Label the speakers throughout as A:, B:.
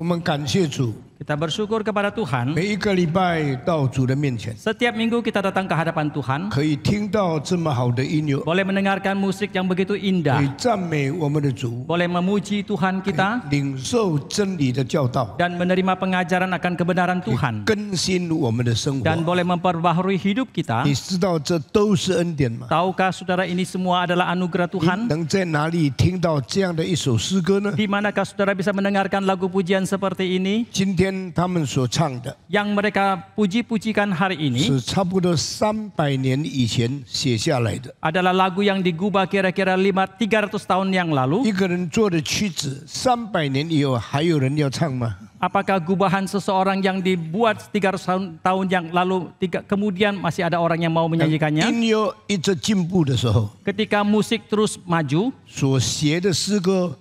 A: 我们感谢主，
B: Kita bersyukur kepada Tuhan.
A: 每一个礼拜到主的面前，
B: Setiap minggu kita datang ke hadapan Tuhan.
A: 可以听到这么好的音乐，
B: Boleh mendengarkan musik yang begitu
A: 可
B: indah.
A: 以赞美我们的主，
B: Boleh memuji Tuhan kita.
A: 领受真理的教导，
B: Dan menerima pengajaran akan kebenaran Tuhan.
A: 更新我们的生
B: Dan
A: 活。
B: boleh memperbaharui hidup kita.
A: 你知道这都是恩典吗？
B: Tahukah saudara ini semua adalah anugerah
A: 你
B: Tuhan?
A: 能在哪里听到这样的一首诗歌呢？
B: Di manakah saudara bisa mendengarkan lagu pujian seperti ini?
A: 今天他们所唱的
B: Yang mereka puji-pujikan hari ini
A: 是差不多300年以前写下来的。
B: adalah lagu yang digubah kira-kira 300 tahun yang lalu.
A: 一个人做的曲子，300年以后还有人要唱吗？
B: Apakah gubahan seseorang yang dibuat 300 tahun yang lalu kemudian masih ada orang yang mau menyanyikannya?
A: 音乐一直进步的时候，
B: Ketika musik terus maju,
A: 所写的诗歌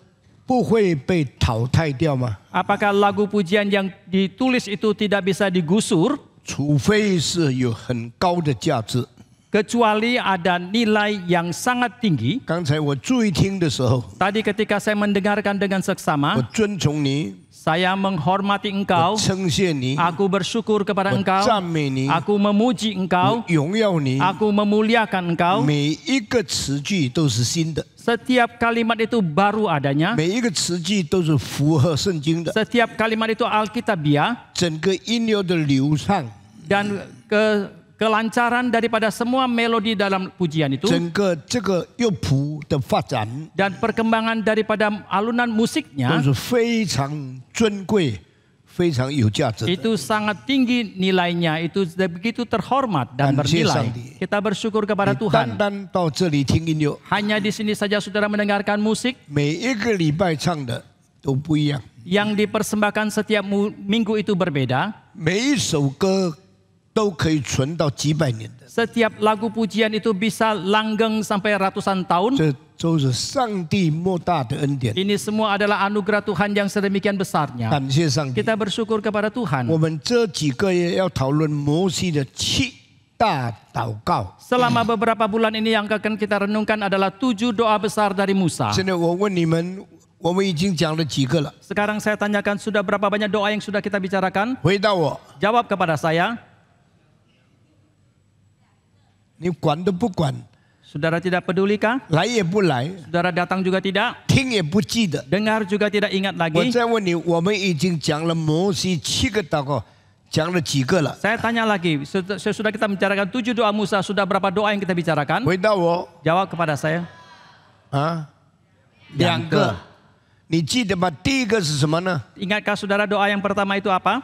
A: 不会被淘汰掉吗？
B: apakah lagu pujian yang ditulis itu tidak bisa digusur
A: 除非是有很高的价值。
B: kecuali ada nilai yang sangat tinggi?
A: 刚才我注意听的时候，
B: Tadi ketika saya mendengarkan dengan
A: 我
B: seksama,
A: 尊崇你，
B: saya menghormati
A: 我
B: engkau,
A: 称谢你，
B: aku bersyukur kepada
A: 我
B: engkau,
A: 赞美你，
B: aku memuji
A: 我
B: engkau,
A: 荣耀你。
B: aku memuliakan engkau.
A: 每一个词句都是新的，
B: Setiap kalimat itu baru adanya.
A: 每一个词句都是符合圣经的。
B: Setiap kalimat itu alkitabiah
A: 整个音乐的流畅，
B: dan kelancaran daripada semua melodi dalam pujian itu
A: 整个这个乐谱的发展
B: dan perkembangan daripada alunan
A: 都
B: musiknya
A: 是非常尊贵、非常有价值的。
B: itu sangat tinggi nilainya, itu begitu terhormat dan bernilai. Kita bersyukur kepada
A: 你单
B: Tuhan.
A: 单到这里听音乐，
B: Hanya di sini saja saudara mendengarkan musik
A: 每一个礼拜唱的都不一样，
B: yang dipersembahkan setiap minggu itu berbeda.
A: 每一首歌都可以存到几百年的。
B: Setiap lagu pujian itu bisa langgeng sampai ratusan tahun.
A: 这都是上帝莫大的恩典。
B: Ini semua adalah anugerah Tuhan yang sedemikian besarnya.
A: 感谢上帝。
B: Kita bersyukur kepada Tuhan.
A: 我们这几个月要讨论摩西的7大祷告。
B: Selama beberapa bulan ini yang akan kita renungkan adalah 7 doa besar dari Musa.
A: 现在我问你们，我们已经讲了几个了？
B: Sekarang saya tanyakan sudah berapa banyak doa yang sudah kita bicarakan?
A: 回答我，
B: Jawab kepada saya.
A: 你管都不管，
B: Saudara tidak pedulikah?
A: 来也不来，
B: Saudara datang juga tidak?
A: 听也不记得。
B: Dengar juga tidak ingat
A: 我
B: lagi?
A: 再问你，我们已经讲了摩西7个祷告，讲了几个了？
B: Saya tanya lagi, sesudah kita bicarakan 7 doa Musa, sudah berapa doa yang kita bicarakan?
A: 回答我
B: Jawab kepada saya.
A: 啊，2个。你记得吗？第一个是什么呢？
B: Ingatkah saudara doa yang pertama itu apa?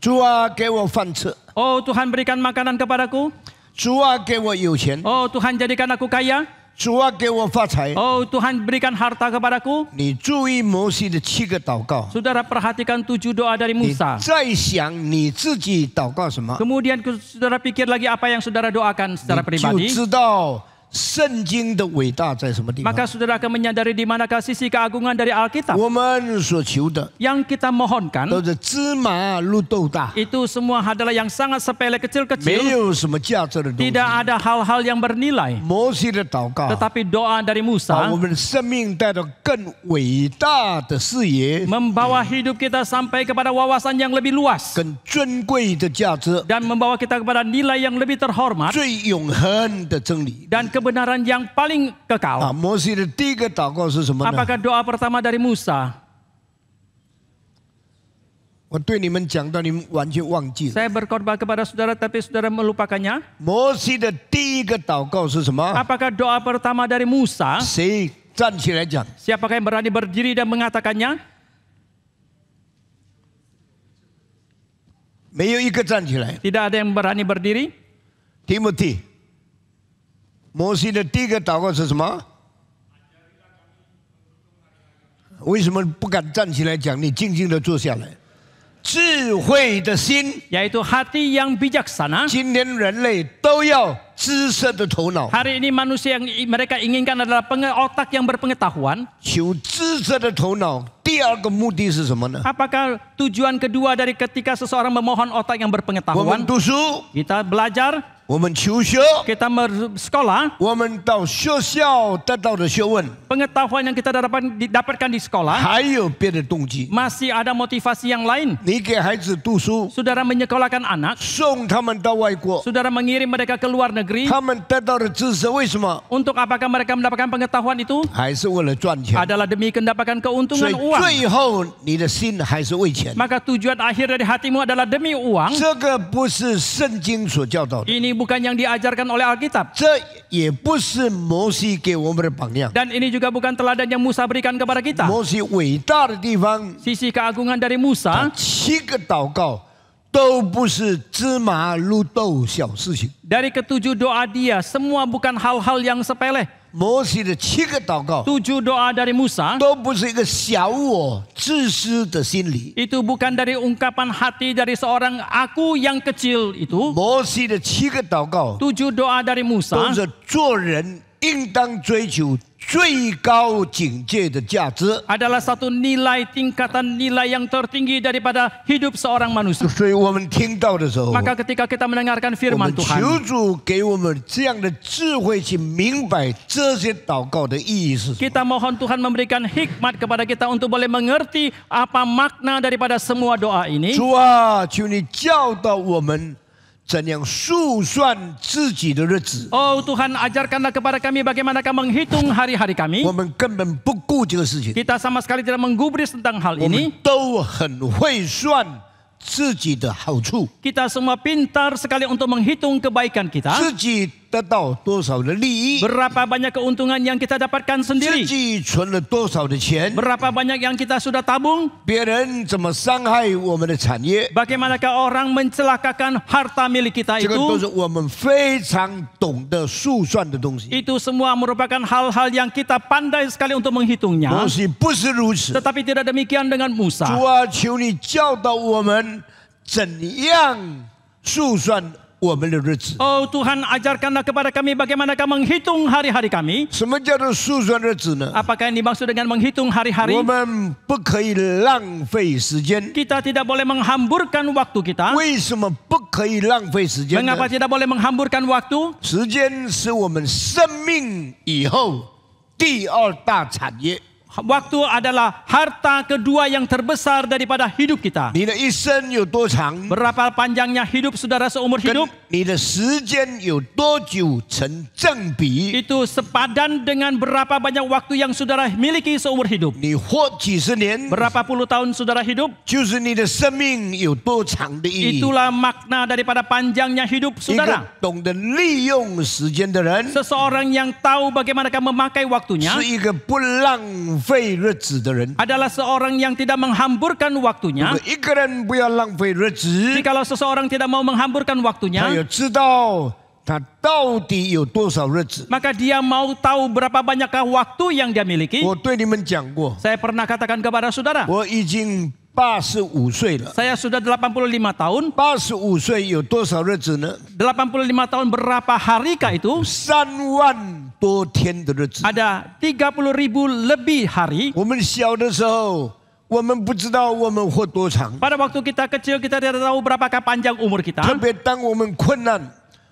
A: 主啊，给我饭吃；
B: Oh Tuhan berikan makanan kepadaku.
A: 主啊，给我有钱；
B: Oh Tuhan jadikan aku kaya.
A: 主啊，给我发财。
B: Oh Tuhan berikan harta kepadaku.
A: 你注意摩西的7个祷告，
B: Saudara perhatikan 7 doa dari
A: 你
B: Musa.
A: 再想你自己祷告什么，
B: Kemudian saudara pikir lagi apa yang saudara doakan secara
A: 你就
B: pribadi.
A: 知道圣经的伟大在什么地方。
B: Maka saudara akan menyadari di manakah sisi keagungan dari Alkitab.
A: 我们所求的
B: Yang kita mohonkan
A: 都是芝麻绿豆大，
B: itu semua adalah yang sangat sepele
A: 没
B: kecil-kecil.
A: 有什么价值的东西。
B: Tidak ada hal-hal yang bernilai.
A: 摩西的祷告，
B: Tetapi doa dari
A: 把
B: Musa
A: 我们的生命带到更伟大的视野，
B: membawa hidup kita sampai kepada wawasan yang lebih luas.
A: 更尊贵的价值，
B: Dan membawa kita kepada nilai yang lebih terhormat.
A: 最永恒的真理。
B: Dan kebenaran yang paling
A: 啊，
B: kekal.
A: 摩西的第一个祷告是什么呢？
B: Apakah doa pertama dari Musa?
A: 我对你们讲到，你们完全忘记了。
B: Saya berkhotbah kepada saudara tapi saudara melupakannya.
A: 摩西的第一个祷告是什么？
B: Apakah doa pertama dari Musa?
A: 谁站起来讲？
B: Siapakah yang berani berdiri dan mengatakannya?
A: 没有一个站起来。
B: Tidak ada yang berani berdiri.
A: 提摩太，摩西的第一个祷告是什么？为什么不敢站起来讲？你静静的坐下来。智慧的心，
B: Yaitu hati yang bijaksana.
A: 今天人类都要知识的头脑，
B: Hari ini manusia yang mereka inginkan adalah otak yang berpengetahuan.
A: 求知识的头脑。第二个目的是什么呢？
B: Apakah tujuan kedua dari ketika seseorang memohon otak yang
A: 我们
B: berpengetahuan?
A: 读书，
B: Kita belajar,
A: 我们求学，
B: kita bersekolah,
A: 我们到学校得到的学问，
B: pengetahuan yang kita dapatkan di sekolah,
A: 还有别的动机。
B: masih ada motivasi yang lain.
A: 你给孩子读书，
B: Saudara menyekolahkan anak,
A: 送他们到外国，
B: saudara mengirim mereka ke luar negeri.
A: 他们得到的知识为什么？
B: Untuk apakah mereka mendapatkan pengetahuan itu?
A: 还是为了赚钱。
B: Adalah demi mendapatkan
A: 所
B: keuntungan
A: 以
B: uang.
A: 最后你的心还是为钱。
B: Maka tujuan akhir dari hatimu adalah demi uang.
A: 这个不是圣经所教导的，
B: Ini bukan yang diajarkan oleh Alkitab.
A: 这也不是摩西给我们的榜样。
B: Dan ini juga bukan teladan yang Musa berikan kepada kita.
A: 摩西伟大的地方，
B: Sisi keagungan dari Musa,
A: 7个祷告都不是芝麻绿豆小事情。
B: dari ketujuh doa dia, semua bukan hal-hal yang sepele.
A: 摩西的7个祷告
B: 7 doa dari Musa,
A: 都不是一个小我自私的心理。
B: itu bukan dari ungkapan hati dari seorang aku yang kecil itu.
A: 摩西的7个祷告
B: 7 doa dari
A: 都
B: Musa
A: 是做人应当追求最高境界的价值。
B: adalah satu nilai tingkatan nilai yang tertinggi daripada hidup seorang manusia.
A: 所以我们听到的时候，
B: Maka ketika kita mendengarkan
A: 我
B: firman
A: 们求
B: Tuhan,
A: 主给我们这样的智慧，去明白这些祷告的意义是什么。
B: kita mohon Tuhan memberikan hikmat kepada kita untuk boleh mengerti apa makna daripada semua doa ini.
A: 主啊，求你教导我们怎样数算自己的日子。
B: Oh Tuhan, ajarkanlah kepada kami bagaimanakah menghitung hari-hari kami.
A: 我们根本不顾这个事情，
B: Kita sama sekali tidak menggubris tentang hal
A: 我们
B: ini.
A: 都很会算自己的好处，
B: Kita semua pintar sekali untuk menghitung kebaikan kita.
A: 自己得到多少的利益，
B: Berapa banyak keuntungan yang kita dapatkan
A: 自
B: sendiri.
A: 己存了多少的钱，
B: Berapa banyak yang kita sudah tabung.
A: 别人怎么伤害我们的产业，
B: Bagaimanakah orang mencelakakan harta milik kita
A: 这个都
B: itu.
A: 是我们非常懂得数算的东西。
B: Itu semua merupakan hal-hal yang kita pandai sekali untuk menghitungnya.
A: 摩西不是如此。
B: Tetapi tidak demikian dengan
A: 主
B: Musa.
A: 啊，求你教导我们怎样数算我们的日子。
B: Oh Tuhan, ajarkanlah kepada kami bagaimanakah menghitung hari-hari kami.
A: 什么叫做数算日子呢？
B: Apakah yang dimaksud dengan menghitung hari-hari?
A: 我们不可以浪费时间。
B: Kita tidak boleh menghamburkan waktu kita.
A: 为什么不可以浪费时间呢？
B: Mengapa tidak boleh menghamburkan waktu?
A: 时间是我们生命以后第2大产业。
B: Waktu adalah harta kedua yang terbesar daripada hidup kita.
A: 你的一生有多长，
B: Berapa panjangnya hidup saudara seumur
A: 跟
B: hidup?
A: 你的时间有多久成正比。
B: Itu sepadan dengan berapa banyak waktu yang saudara miliki seumur hidup.
A: 你活几十年，
B: Berapa puluh tahun saudara hidup?
A: 就是你的生命有多长的意义。
B: Itulah makna daripada panjangnya hidup
A: 一个
B: saudara.
A: 懂得利用时间的人，
B: Seseorang yang tahu bagaimanakah memakai waktunya
A: 是一个不浪费日子的人。
B: adalah seorang yang tidak menghamburkan
A: 如
B: waktunya.
A: 果一个人不要浪费日子，
B: Jikalau seseorang tidak mau menghamburkan
A: 他
B: waktunya,
A: 要知道他到底有多少日子。
B: maka dia mau tahu berapa banyakkah waktu yang dia miliki.
A: 我对你们讲过，
B: Saya pernah katakan kepada saudara,
A: 我已经85岁了。
B: saya sudah 85 tahun.
A: 85岁有多少日子呢？
B: 85 tahun berapa harikah itu?
A: 3万多天的日子。
B: Ada 30.000 lebih hari.
A: 我们小的时候，我们不知道我们活多长，
B: Pada waktu kita kecil kita tidak tahu berapakah panjang umur
A: 特
B: kita.
A: 别当我们困难、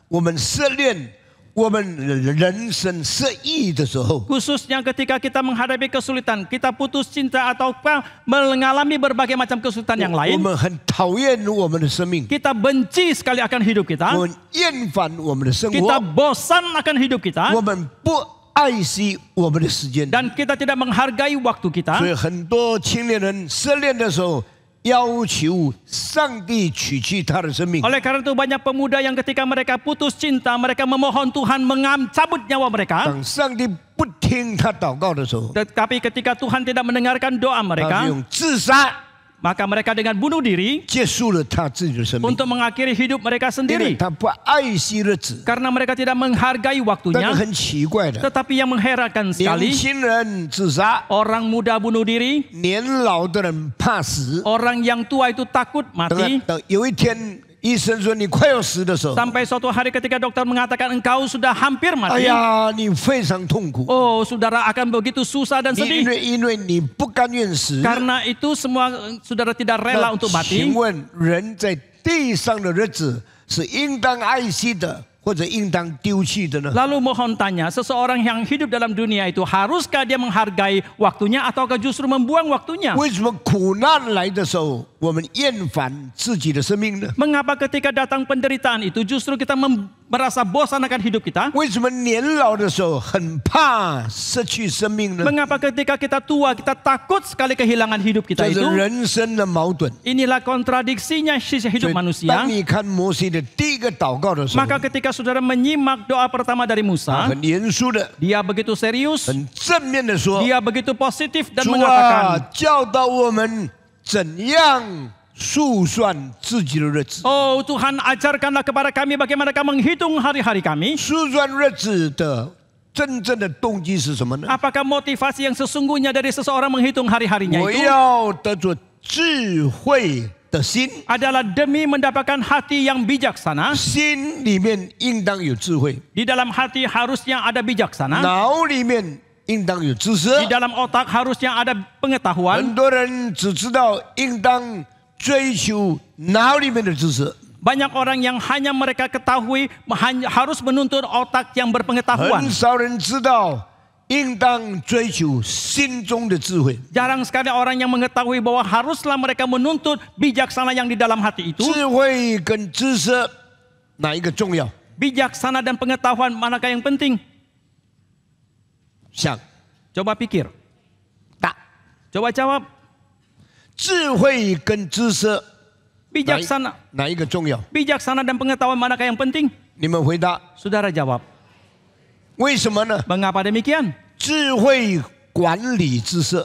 A: 我们失恋、我们人生失意的时候，
B: Khususnya ketika kita menghadapi kesulitan, kita putus cinta atau mengalami berbagai macam kesulitan yang
A: 我
B: lain.
A: 们很讨厌我们的生命，
B: Kita benci sekali akan hidup
A: 我
B: kita.
A: 们厌烦我们的生
B: Kita
A: 活，
B: bosan akan hidup
A: 我
B: kita.
A: 们不爱惜我们的时间。
B: Dan kita tidak menghargai waktu
A: 所
B: kita.
A: 以很多青年人失恋的时候，要求上帝取去他的生命。
B: Oleh karena itu banyak pemuda yang ketika mereka putus cinta, mereka memohon Tuhan cabut nyawa mereka.
A: 当上帝不听他祷告的时候，
B: Tetapi ketika Tuhan tidak mendengarkan doa
A: 他
B: mereka,
A: 就用自杀
B: maka mereka dengan bunuh diri
A: 结束了他自己的生命。
B: untuk mengakhiri hidup mereka
A: 因为
B: sendiri.
A: 他不爱惜日子，
B: Karena mereka tidak menghargai
A: 这
B: waktunya.
A: 个很奇怪的。
B: Tetapi yang mengherankan
A: 年
B: sekali,
A: 轻人自杀，
B: orang muda bunuh diri,
A: 年老的人怕死。
B: orang yang tua itu takut
A: 等
B: mati.
A: 等，有一天医生说你快要死的时候，
B: Sampai suatu hari ketika dokter mengatakan engkau sudah hampir
A: 哎
B: mati.
A: 呀，你非常痛苦，
B: Oh, saudara akan begitu susah dan
A: 你
B: sedih.
A: 因为你不甘愿死。
B: Karena itu semua saudara tidak rela
A: 那
B: untuk mati.
A: 请问人在地上的日子是应当爱惜的，或者应当丢弃的呢？
B: Lalu mohon tanya, seseorang yang hidup dalam dunia itu haruskah dia menghargai waktunya ataukah justru membuang waktunya?
A: 为什么苦难来的时候，我们厌烦自己的生命呢？
B: Mengapa ketika datang penderitaan itu justru kita merasa bosan akan hidup kita?
A: 为什么年老的时候很怕失去生命呢？
B: Mengapa ketika kita tua kita takut sekali kehilangan hidup kita
A: 这是
B: itu?
A: 人生的矛盾。
B: Inilah kontradiksinya sisi
A: 所
B: hidup
A: 以
B: manusia.
A: 当你看摩西的第一个祷告的时候，
B: Maka ketika saudara menyimak doa pertama dari Musa,
A: 很严肃的、
B: dia begitu serius,
A: 很正面的说
B: dia begitu positif dan
A: 主啊，
B: mengatakan,
A: 教导我们怎样数算自己的日子。
B: Oh Tuhan, ajarkanlah kepada kami bagaimana kami menghitung hari-hari kami.
A: 数算日子的真正的动机是什么呢？
B: Apakah motivasi yang sesungguhnya dari seseorang menghitung hari-harinya
A: 我
B: itu
A: 要得着智慧的心，
B: adalah demi mendapatkan hati yang bijaksana.
A: 心里面应当有智慧，
B: Di dalam hati harusnya ada bijaksana.
A: 脑里面应当有知识。
B: Di dalam otak harusnya ada pengetahuan.
A: 很多人只知道应当追求脑里面的知识，
B: Banyak orang yang hanya mereka ketahui harus menuntut otak yang berpengetahuan.
A: 很少人知道应当追求心中的智慧。
B: Jarang sekali orang yang mengetahui bahwa haruslah mereka menuntut bijaksana yang di dalam hati itu.
A: 智慧跟知识哪一个重要？
B: Bijaksana dan pengetahuan manakah yang penting?
A: 想
B: Coba pikir.
A: 大，
B: Coba jawab.
A: 智慧跟知识
B: Bijaksana,
A: 哪一个重要？
B: bijaksana dan pengetahuan manakah yang penting?
A: 你们回答，
B: Saudara jawab.
A: 为什么呢？
B: Mengapa demikian?
A: 智慧管理知识，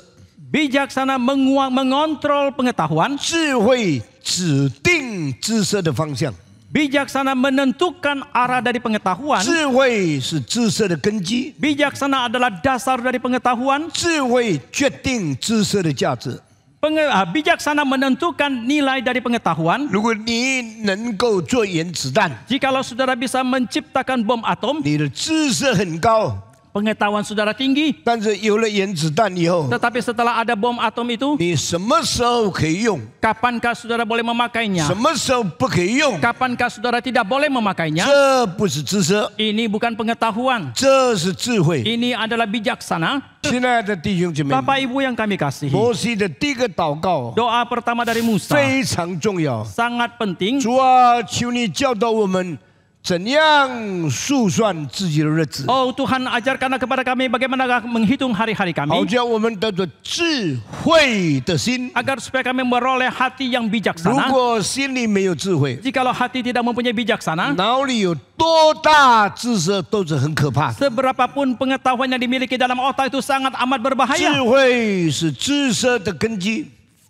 B: Bijaksana mengontrol pengetahuan.
A: 智慧指定知识的方向，
B: Bijaksana menentukan arah dari pengetahuan.
A: 智慧是知识的根基，
B: Bijaksana adalah dasar dari pengetahuan.
A: 智慧决定知识的价值。
B: Bijaksana menentukan nilai dari pengetahuan.
A: 如果你能够做原子弹，
B: Jikalau saudara bisa menciptakan bom atom,
A: 你的知识很高，
B: pengetahuan saudara tinggi.
A: 但是有了原子弹以后，
B: Tetapi setelah ada bom atom itu,
A: 你什么时候可以用，
B: kapankah saudara boleh memakainya?
A: 什么时候不可以用，
B: Kapankah saudara tidak boleh memakainya?
A: 这不是知识，
B: Ini bukan pengetahuan.
A: 这是智慧。
B: Ini adalah bijaksana.
A: 亲爱的弟兄姐妹们，
B: Bapak Ibu yang kami kasihi.
A: 摩西的第一个祷告
B: Doa pertama dari Musa
A: 非常重要。
B: sangat penting.
A: 主啊，求你教导我们怎样数算自己的日子，
B: Oh Tuhan, ajarkanlah kepada kami bagaimana menghitung hari-hari
A: 好
B: kami.
A: 叫我们得着智慧的心。
B: Agar supaya kami meroleh hati yang
A: 如
B: bijaksana.
A: 果心里没有智慧，
B: Jikalau hati tidak mempunyai bijaksana,
A: 脑里有多大知识都是很可怕的。
B: seberapapun pengetahuan yang dimiliki dalam otak itu sangat amat
A: 智
B: berbahaya.
A: 慧是知识的根基，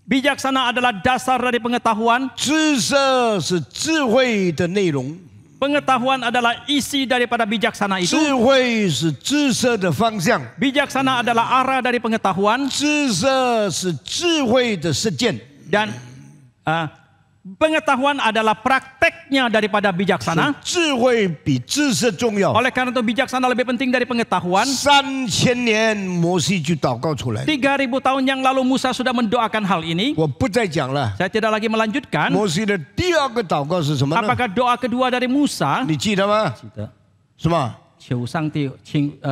B: Bijaksana adalah dasar dari pengetahuan.
A: 知识是智慧的内容，
B: Pengetahuan adalah isi daripada bijaksana itu.
A: 智慧是知识的方向，
B: Bijaksana adalah arah dari pengetahuan.
A: 知识是智慧的实践。
B: Dan pengetahuan adalah prakteknya daripada bijaksana.
A: 智慧比知识重要。
B: Oleh karena itu bijaksana lebih penting dari pengetahuan.
A: 3000年，摩西就祷告出来。
B: 3.000 tahun yang lalu Musa sudah mendoakan hal ini.
A: 我不再讲了。
B: Saya tidak lagi melanjutkan.
A: 摩西的第二个祷告是什么呢？
B: Apakah doa kedua dari Musa?
A: 你记得吗？什么？
B: 求上帝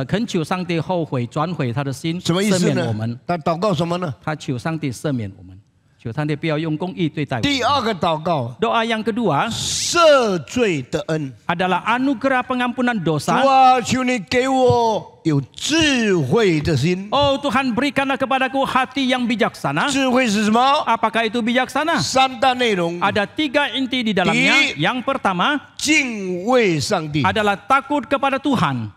B: 恳求上帝后悔转回他的心，
A: 什么意思
B: 赦免我
A: 呢
B: 们。？
A: 他祷告什么呢？
B: 他求上帝赦免我们，求上帝不要用公义对待我们。
A: 第二个祷告，
B: Doa yang kedua
A: 赦罪的恩。
B: adalah anugerah pengampunan
A: 主
B: dosa.
A: 啊，求你给我有智慧的心。
B: Oh Tuhan, berikanlah kepadaku hati yang bijaksana.
A: 智慧是什么？
B: Apakah itu bijaksana?
A: 三大内容：
B: Ada 3 inti di dalamnya.
A: Di-
B: Yang pertama
A: 敬畏上帝；
B: adalah takut kepada Tuhan.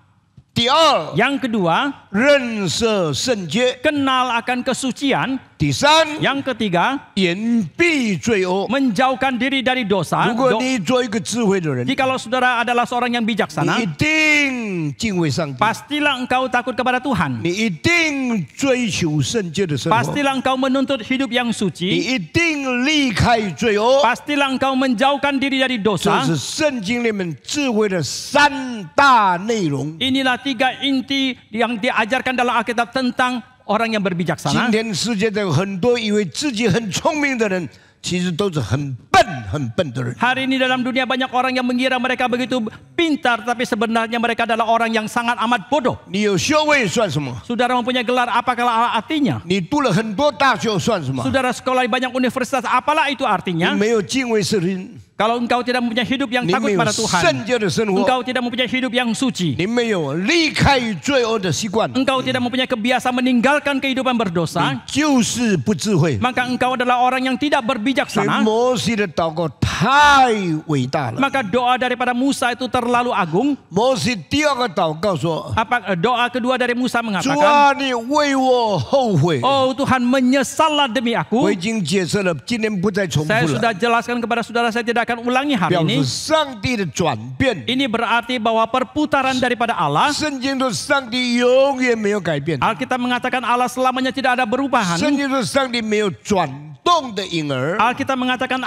A: 第二，
B: Yang kedua,
A: 认识圣洁；
B: kenal akan kesucian.
A: 第三，
B: Yang ketiga,
A: 隐蔽罪恶。
B: menjauhkan diri dari dosa.
A: 如果你做一个智慧的人，
B: Jikalau saudara adalah seorang yang
A: 你
B: bijaksana,
A: 一定敬畏上帝，
B: pastilah engkau takut kepada Tuhan.
A: 你一定追求圣洁的生活，
B: Pastilah engkau menuntut hidup yang
A: 你
B: suci.
A: 一定离开罪恶。
B: Pastilah engkau menjauhkan diri dari
A: 这
B: dosa.
A: 是圣经里面智慧的三大内容。
B: Inilah 3 inti yang diajarkan dalam Alkitab tentang orang yang
A: 今
B: berbijaksana.
A: 天世界的很多以为自己很聪明的人，其实都是很笨很笨的人。
B: Hari ini dalam dunia banyak orang yang mengira mereka begitu pintar, tapi sebenarnya mereka adalah orang yang sangat amat bodoh.
A: 你有学位算什么？
B: Saudara mempunyai gelar, apakah artinya?
A: 你读了很多大学算什么？
B: Saudara sekolah di banyak universitas, apalah itu
A: 你
B: artinya?
A: 没有敬畏神，
B: Kalau engkau tidak mempunyai hidup yang
A: 你
B: takut
A: 没有
B: pada Tuhan,
A: 圣洁的生活，
B: engkau tidak mempunyai hidup yang suci,
A: 你没有离开罪恶的习惯，
B: engkau tidak mempunyai kebiasaan meninggalkan kehidupan berdosa,
A: 就是不智慧。
B: maka engkau adalah orang yang tidak
A: 所以
B: berbijaksana.
A: 摩西的祷告太伟大了。
B: Maka doa daripada Musa itu terlalu agung.
A: 摩西第二个祷告说
B: Doa kedua dari Musa：“
A: 主
B: mengatakan,
A: 啊，你为我后悔。
B: Oh Tuhan, menyesallah demi
A: 我
B: aku.
A: 已经解释了，今天不再重
B: Saya
A: 复了。
B: sudah jelaskan kepada saudara, saya tidak akan ulangi hari
A: 表
B: ini.
A: 示上帝的转变。
B: Ini berarti bahwa perputaran daripada Allah.
A: 圣经说上帝永远没有改变，
B: Alkitab mengatakan Allah selamanya tidak ada perubahan.
A: 圣经说上帝没有转动的婴儿。
B: Alkitab mengatakan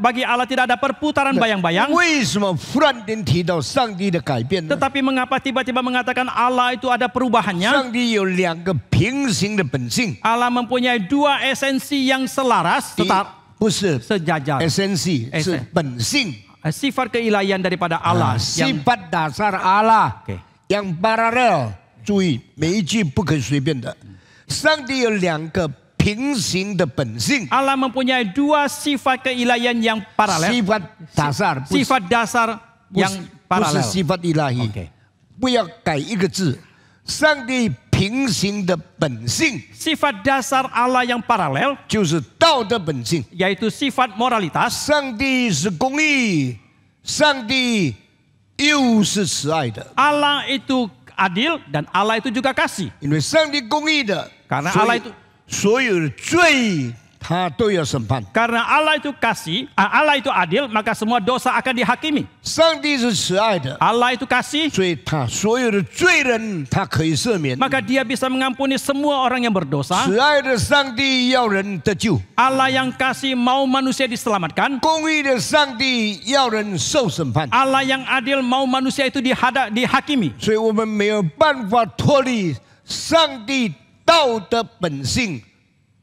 B: bagi Allah tidak ada perputaran bayang-bayang.
A: 为什么忽然间提到上帝的改变呢？
B: Tetapi mengapa tiba-tiba mengatakan Allah itu ada perubahannya?
A: 上帝有两个平行的本性，
B: Allah mempunyai dua esensi yang selaras,
A: 第一 不是
B: sejajar.
A: esensi，是本性。
B: Sifat keilahian daripada Allah.
A: 啊 sifat dasar Allah
B: Oke.
A: yang paralel，注意每一句不可以随便的。上帝有两个平行的本性，
B: Allah mempunyai dua sifat keilahian yang paralel.
A: sifat dasar， 不是
B: Sifat dasar
A: 不
B: yang
A: 是不是
B: paralel.
A: sifat ilahi，
B: Oke.
A: 不要改一个字。上帝平行的本性
B: Sifat dasar Allah yang paralel
A: 就是道德本性。
B: yaitu sifat moralitas.
A: 上帝是公义，上帝又是慈爱的，
B: Allah itu adil dan Allah itu juga kasih.
A: 因为上帝公义的，
B: Karena
A: 所以
B: Allah itu
A: 所有的罪他都要审判。
B: karena Allah itu kasih, Allah itu adil, maka semua dosa akan dihakimi.
A: 上帝是慈爱的，
B: Allah itu kasih,
A: 所以他所有的罪人他可以赦免。
B: maka Dia bisa mengampuni semua orang yang berdosa.
A: 慈爱的上帝要人得救，
B: Allah yang kasih mau manusia diselamatkan.
A: 公义的上帝要人受审判。
B: Allah yang adil mau manusia itu dihakimi.
A: 所以我们没有办法脱离上帝道德本性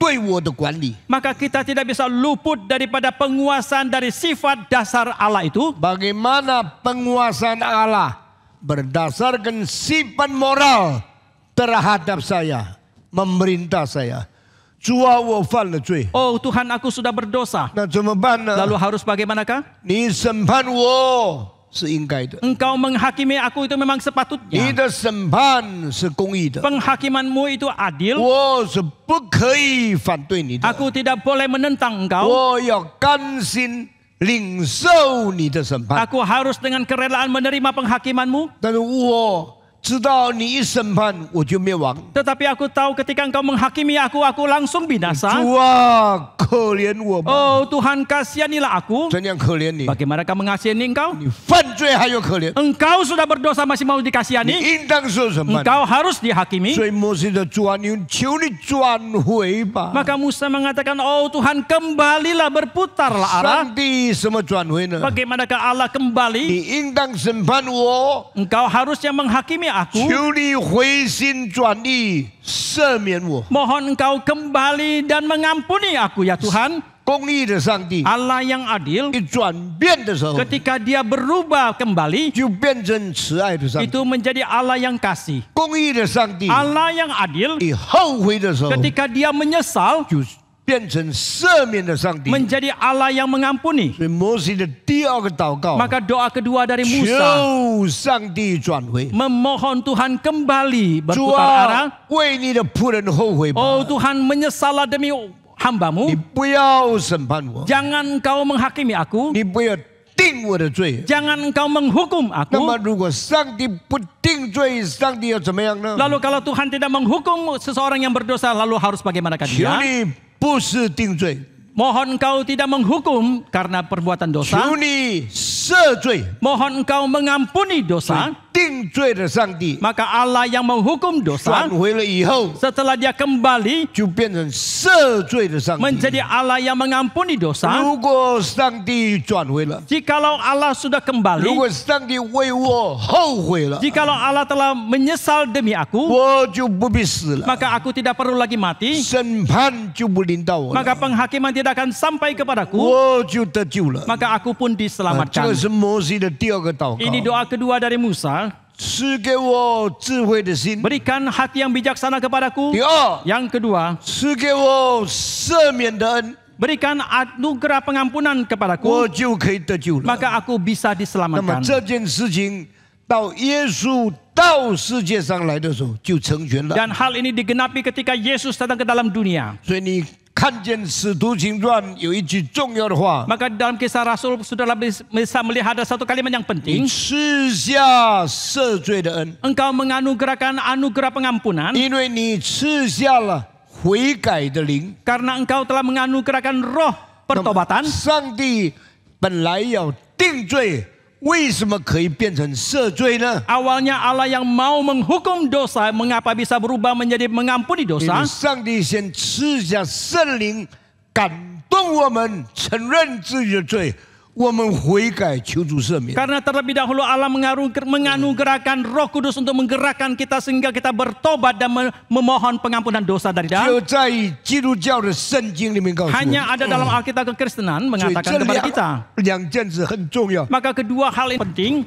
A: 对我的管理。
B: Maka kita tidak bisa luput daripada penguasaan dari sifat dasar Allah itu.
A: Bagaimana penguasaan Allah berdasarkan sifat moral terhadap saya, memerintah saya. 主啊，我犯了罪，
B: Oh Tuhan, aku sudah berdosa.
A: 那怎么办呢？
B: Lalu harus bagaimanakah?
A: 你审判我是应该的，
B: Engkau menghakimi aku itu memang
A: 你
B: sepatutnya.
A: 的审判是公义的，
B: Penghakimanmu itu adil.
A: 我是不可以反对你的，
B: Aku tidak boleh menentang engkau.
A: 我要甘心领受你的审判。
B: Aku harus dengan kerelaan menerima penghakimanmu.
A: 但是我知道你一审判我就灭亡。
B: Tetapi aku tahu ketika engkau menghakimi aku langsung binasa.
A: 主啊，可怜我吧！
B: Oh Tuhan, kasihanilah aku.
A: 怎样可怜你？
B: Bagaimanakah mengasihi engkau?
A: 你犯罪还有可怜，
B: Engkau sudah berdosa masih mau
A: 你
B: dikasihani?
A: 应当受审判。
B: Engkau harus dihakimi.
A: 所以摩西的主啊，你求你转回吧。
B: Maka Musa mengatakan, oh Tuhan, kembalilah, berputarlah arah.
A: 上帝什么转回呢？
B: Bagaimanakah Allah kembali?
A: 你应当审判我，
B: Engkau harusnya menghakimi aku.
A: 求你回心转意，赦免我。
B: Mohon engkau kembali dan mengampuni aku ya Tuhan.
A: 公义的上帝
B: Allah yang adil
A: 一转变的时候，
B: ketika dia berubah kembali
A: 就变成慈爱的上帝。
B: itu menjadi Allah yang kasih.
A: 公义的上帝
B: Allah yang adil
A: 一后悔的时候，
B: ketika dia menyesal
A: 就变成赦免的上帝。
B: menjadi Allah yang mengampuni.
A: 所以摩西的第二个祷告，
B: Maka doa kedua dari Musa
A: 求上帝转回。
B: memohon Tuhan kembali
A: 主
B: berputar arah.
A: 啊，为你的仆人后悔吧。
B: Oh Tuhan, menyesallah demi
A: 你
B: hambamu.
A: 不要审判我，
B: Jangan engkau menghakimi aku.
A: 你不要定我的罪。
B: Jangan engkau menghukum
A: 那么，
B: aku.
A: 如果上帝不定罪，上帝要怎么样呢？
B: Lalu kalau Tuhan tidak menghukum seseorang yang berdosa, lalu harus bagaimanakah
A: 求
B: dia?
A: 你不是定罪，
B: Mohon engkau tidak menghukum karena perbuatan
A: 求
B: dosa.
A: 你赦罪。
B: Mohon engkau mengampuni dosa.
A: 定罪的上帝
B: Maka Allah yang menghukum
A: 转
B: dosa
A: 回了以后，
B: setelah dia kembali
A: 就变成赦罪的上帝。
B: menjadi Allah yang mengampuni dosa.
A: 如果上帝转回了，
B: Jikalau Allah sudah
A: 如
B: kembali,
A: 果上帝为我后悔了，
B: jikalau Allah telah menyesal demi aku,
A: 我就不必死了，
B: maka aku tidak perlu lagi mati,
A: 审判就不临到我了，
B: maka penghakiman tidak akan sampai kepadaku,
A: 我就得救了。
B: maka aku pun
A: 这
B: diselamatkan.
A: 个是摩西的第二个祷
B: Ini
A: 告，
B: doa kedua dari Musa.
A: 赐给我智慧的心。
B: Berikan hati yang bijaksana kepadaku.
A: 第二，
B: Yang kedua,
A: 赐给我赦免的恩，
B: berikan anugerah pengampunan
A: 我
B: kepadaku,
A: 就可以得救了。
B: maka aku bisa
A: 那么
B: diselamatkan.
A: 这件事情到耶稣到世界上来的时候就成全了。
B: Dan hal ini digenapi ketika Yesus datang ke dalam dunia.
A: 所以你看见《使徒行传》有一句重要的话：
B: Maka dalam kisah Rasul saudara bisa melihat ada satu kalimat yang
A: 你
B: penting.
A: 赐下赦罪的恩，
B: Engkau menganugerahkan anugerah pengampunan
A: 因为你赐下了悔改的灵。
B: karena engkau telah menganugerahkan roh pertobatan.
A: 上帝本来要定罪，为什么可以变成赦罪呢？
B: Awalnya Allah yang mau menghukum dosa, mengapa bisa berubah menjadi mengampuni
A: 因为
B: dosa?
A: 上帝先赐下圣灵，感动我们承认自己的罪，我们悔改求主赦免。
B: Karena terlebih dahulu Allah menganugerahkan Roh Kudus untuk menggerakkan kita sehingga kita bertobat dan memohon pengampunan dosa dari
A: 只
B: Dia.
A: 有在基督教的圣经里面告诉我们，
B: Hanya ada dalam Alkitab kekristenan
A: 所以
B: mengatakan
A: 这
B: kepada kita.
A: 两件事很重要。
B: Maka kedua hal yang penting,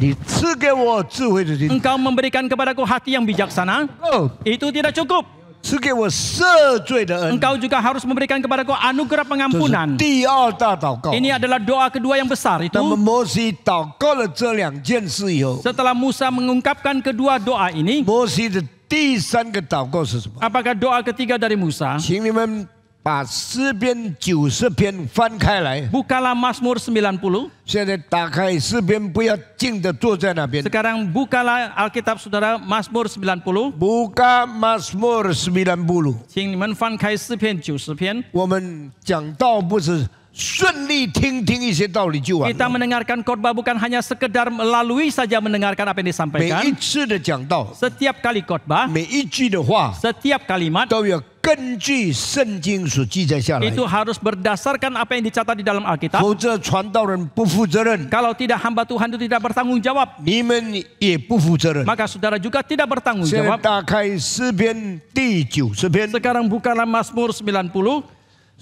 A: 你赐给我智慧的心，
B: engkau memberikan kepadaku hati yang bijaksana,
A: 哦，
B: itu tidak cukup.
A: 赐给我赦罪的恩，
B: Engkau juga harus memberikan kepadaku anugerah
A: 这
B: pengampunan.
A: 是第二大祷告。
B: Ini adalah doa kedua yang besar
A: 那么
B: itu.
A: 摩西祷告了这两件事以后，
B: Setelah Musa mengungkapkan kedua doa ini,
A: 摩西的第三个祷告是什么？
B: apakah doa ketiga dari Musa?
A: 请你们把诗篇90篇翻开来。
B: Bukalah Mazmur 90.
A: 现在打开诗篇，不要静的坐在那边。
B: Sekarang bukalah Alkitab saudara Mazmur 90.
A: Buka Mazmur 90。
B: 请你们翻开诗篇90篇。
A: 我们讲道不是顺利听一些道理就完
B: Kita
A: 了。
B: mendengarkan khotbah bukan hanya sekedar melalui saja mendengarkan apa yang
A: 每
B: disampaikan.
A: 一次的讲道，
B: Setiap kali khotbah,
A: 每一句的话，
B: setiap kalimat
A: 都要根据圣经所记载下来，
B: itu harus berdasarkan apa yang dicatat di dalam Alkitab.
A: 否则传道人不负责任，
B: Kalau tidak hamba Tuhan itu tidak bertanggung jawab,
A: 你们也不负责任。
B: maka saudara juga tidak bertanggung
A: 现在
B: jawab.
A: 打开诗篇第90篇，
B: Sekarang bukalah Mazmur 90.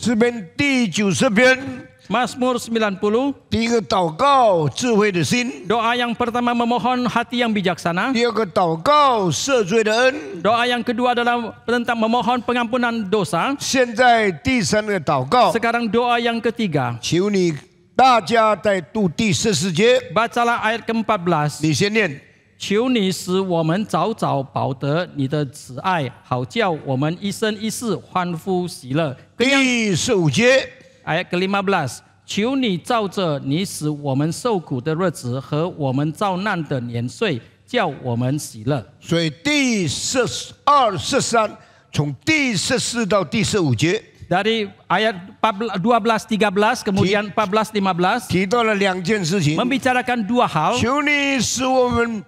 A: 诗篇第90篇，
B: Mazmur 90.
A: 第一个祷告智慧的心，
B: Doa yang pertama memohon hati yang bijaksana.
A: 第二个祷告赦罪的恩，
B: Doa yang kedua adalah tentang memohon pengampunan dosa.
A: 现在第三个祷告，
B: Sekarang doa yang ketiga.
A: 求你大家在读第14节，
B: Bacalah ayat ke-14.
A: 你先念。
B: 求你使我们早早保得你的慈爱，好叫我们一生一世欢呼喜乐。
A: 第15节，
B: Ayat ke-15. 求你照着你使我们受苦的日子和我们遭难的年岁，叫我们喜乐。
A: 所以第42、43，从第14到第15节，
B: Dari ayat 12, 13, kemudian 14, 15,
A: 提到了两件事情。
B: membicarakan dua hal.
A: 求你使我们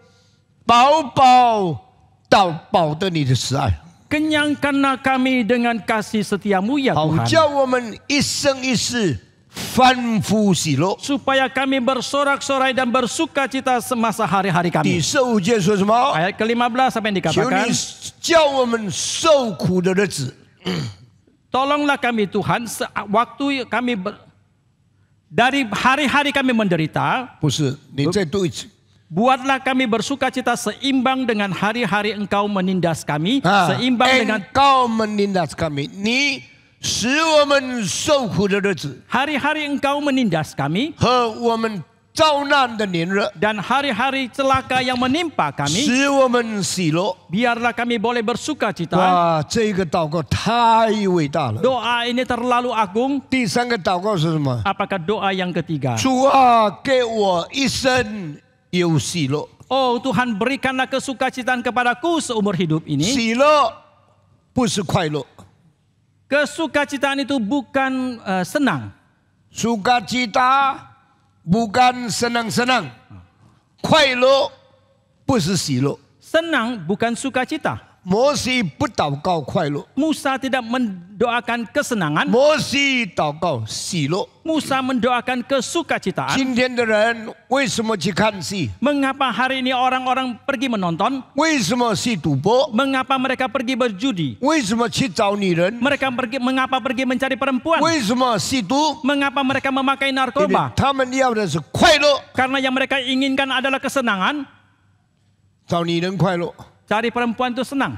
A: 饱饱保得你的慈爱，
B: Kenyangkanlah kami dengan kasih setiamu ya
A: 好
B: Tuhan.
A: 叫我们一生一世欢呼喜乐。
B: Supaya kami bersorak-sorai dan bersuka cita semasa hari-hari
A: 第
B: kami.
A: 15节说什么？
B: Ayat ke-15 apa yang
A: 求
B: dikatakan?
A: 你叫我们受苦的日子，
B: Tolonglah kami Tuhan waktu kami dari hari-hari kami menderita,
A: 不是你再读一次。
B: buatlah kami bersuka cita seimbang dengan hari-hari Engkau menindas kami,
A: 啊
B: seimbang dengan
A: engkau menindas kami，你使我们受苦的日子
B: hari-hari Engkau menindas kami
A: 和我们遭难的年日，
B: dan hari-hari celaka yang menimpa kami,
A: 使我们喜乐。
B: biarlah kami boleh bersuka cita.
A: 哇，这个祷告太伟大了。
B: Doa ini terlalu agung.
A: 第三个祷告是什么？
B: Apakah doa yang ketiga?
A: 主啊，给我一生有喜乐。
B: Oh Tuhan, berikanlah kesukacitaan kepadaku seumur hidup ini.
A: 喜乐不是快乐，
B: Kesukacitaan itu bukan senang.
A: sukacita bukan senang-senang，快乐不是喜乐。
B: Senang bukan sukacita.
A: 摩西不祷告快乐，
B: Musa tidak mendoakan kesenangan.
A: 摩西祷告喜乐。
B: Musa mendoakan kesukacitaan.
A: 今天的人为什么去看戏？
B: Mengapa hari ini orang-orang pergi menonton?
A: 为什么去赌博？
B: Mengapa mereka pergi berjudi?
A: 为什么去找女人？
B: Mengapa pergi mencari perempuan?
A: 为什么吸毒？
B: Mengapa mereka memakai
A: 因为
B: narkoba?
A: 他们要的是快乐，
B: Karena yang mereka inginkan adalah kesenangan.
A: 找女人快乐，
B: Cari perempuan itu senang.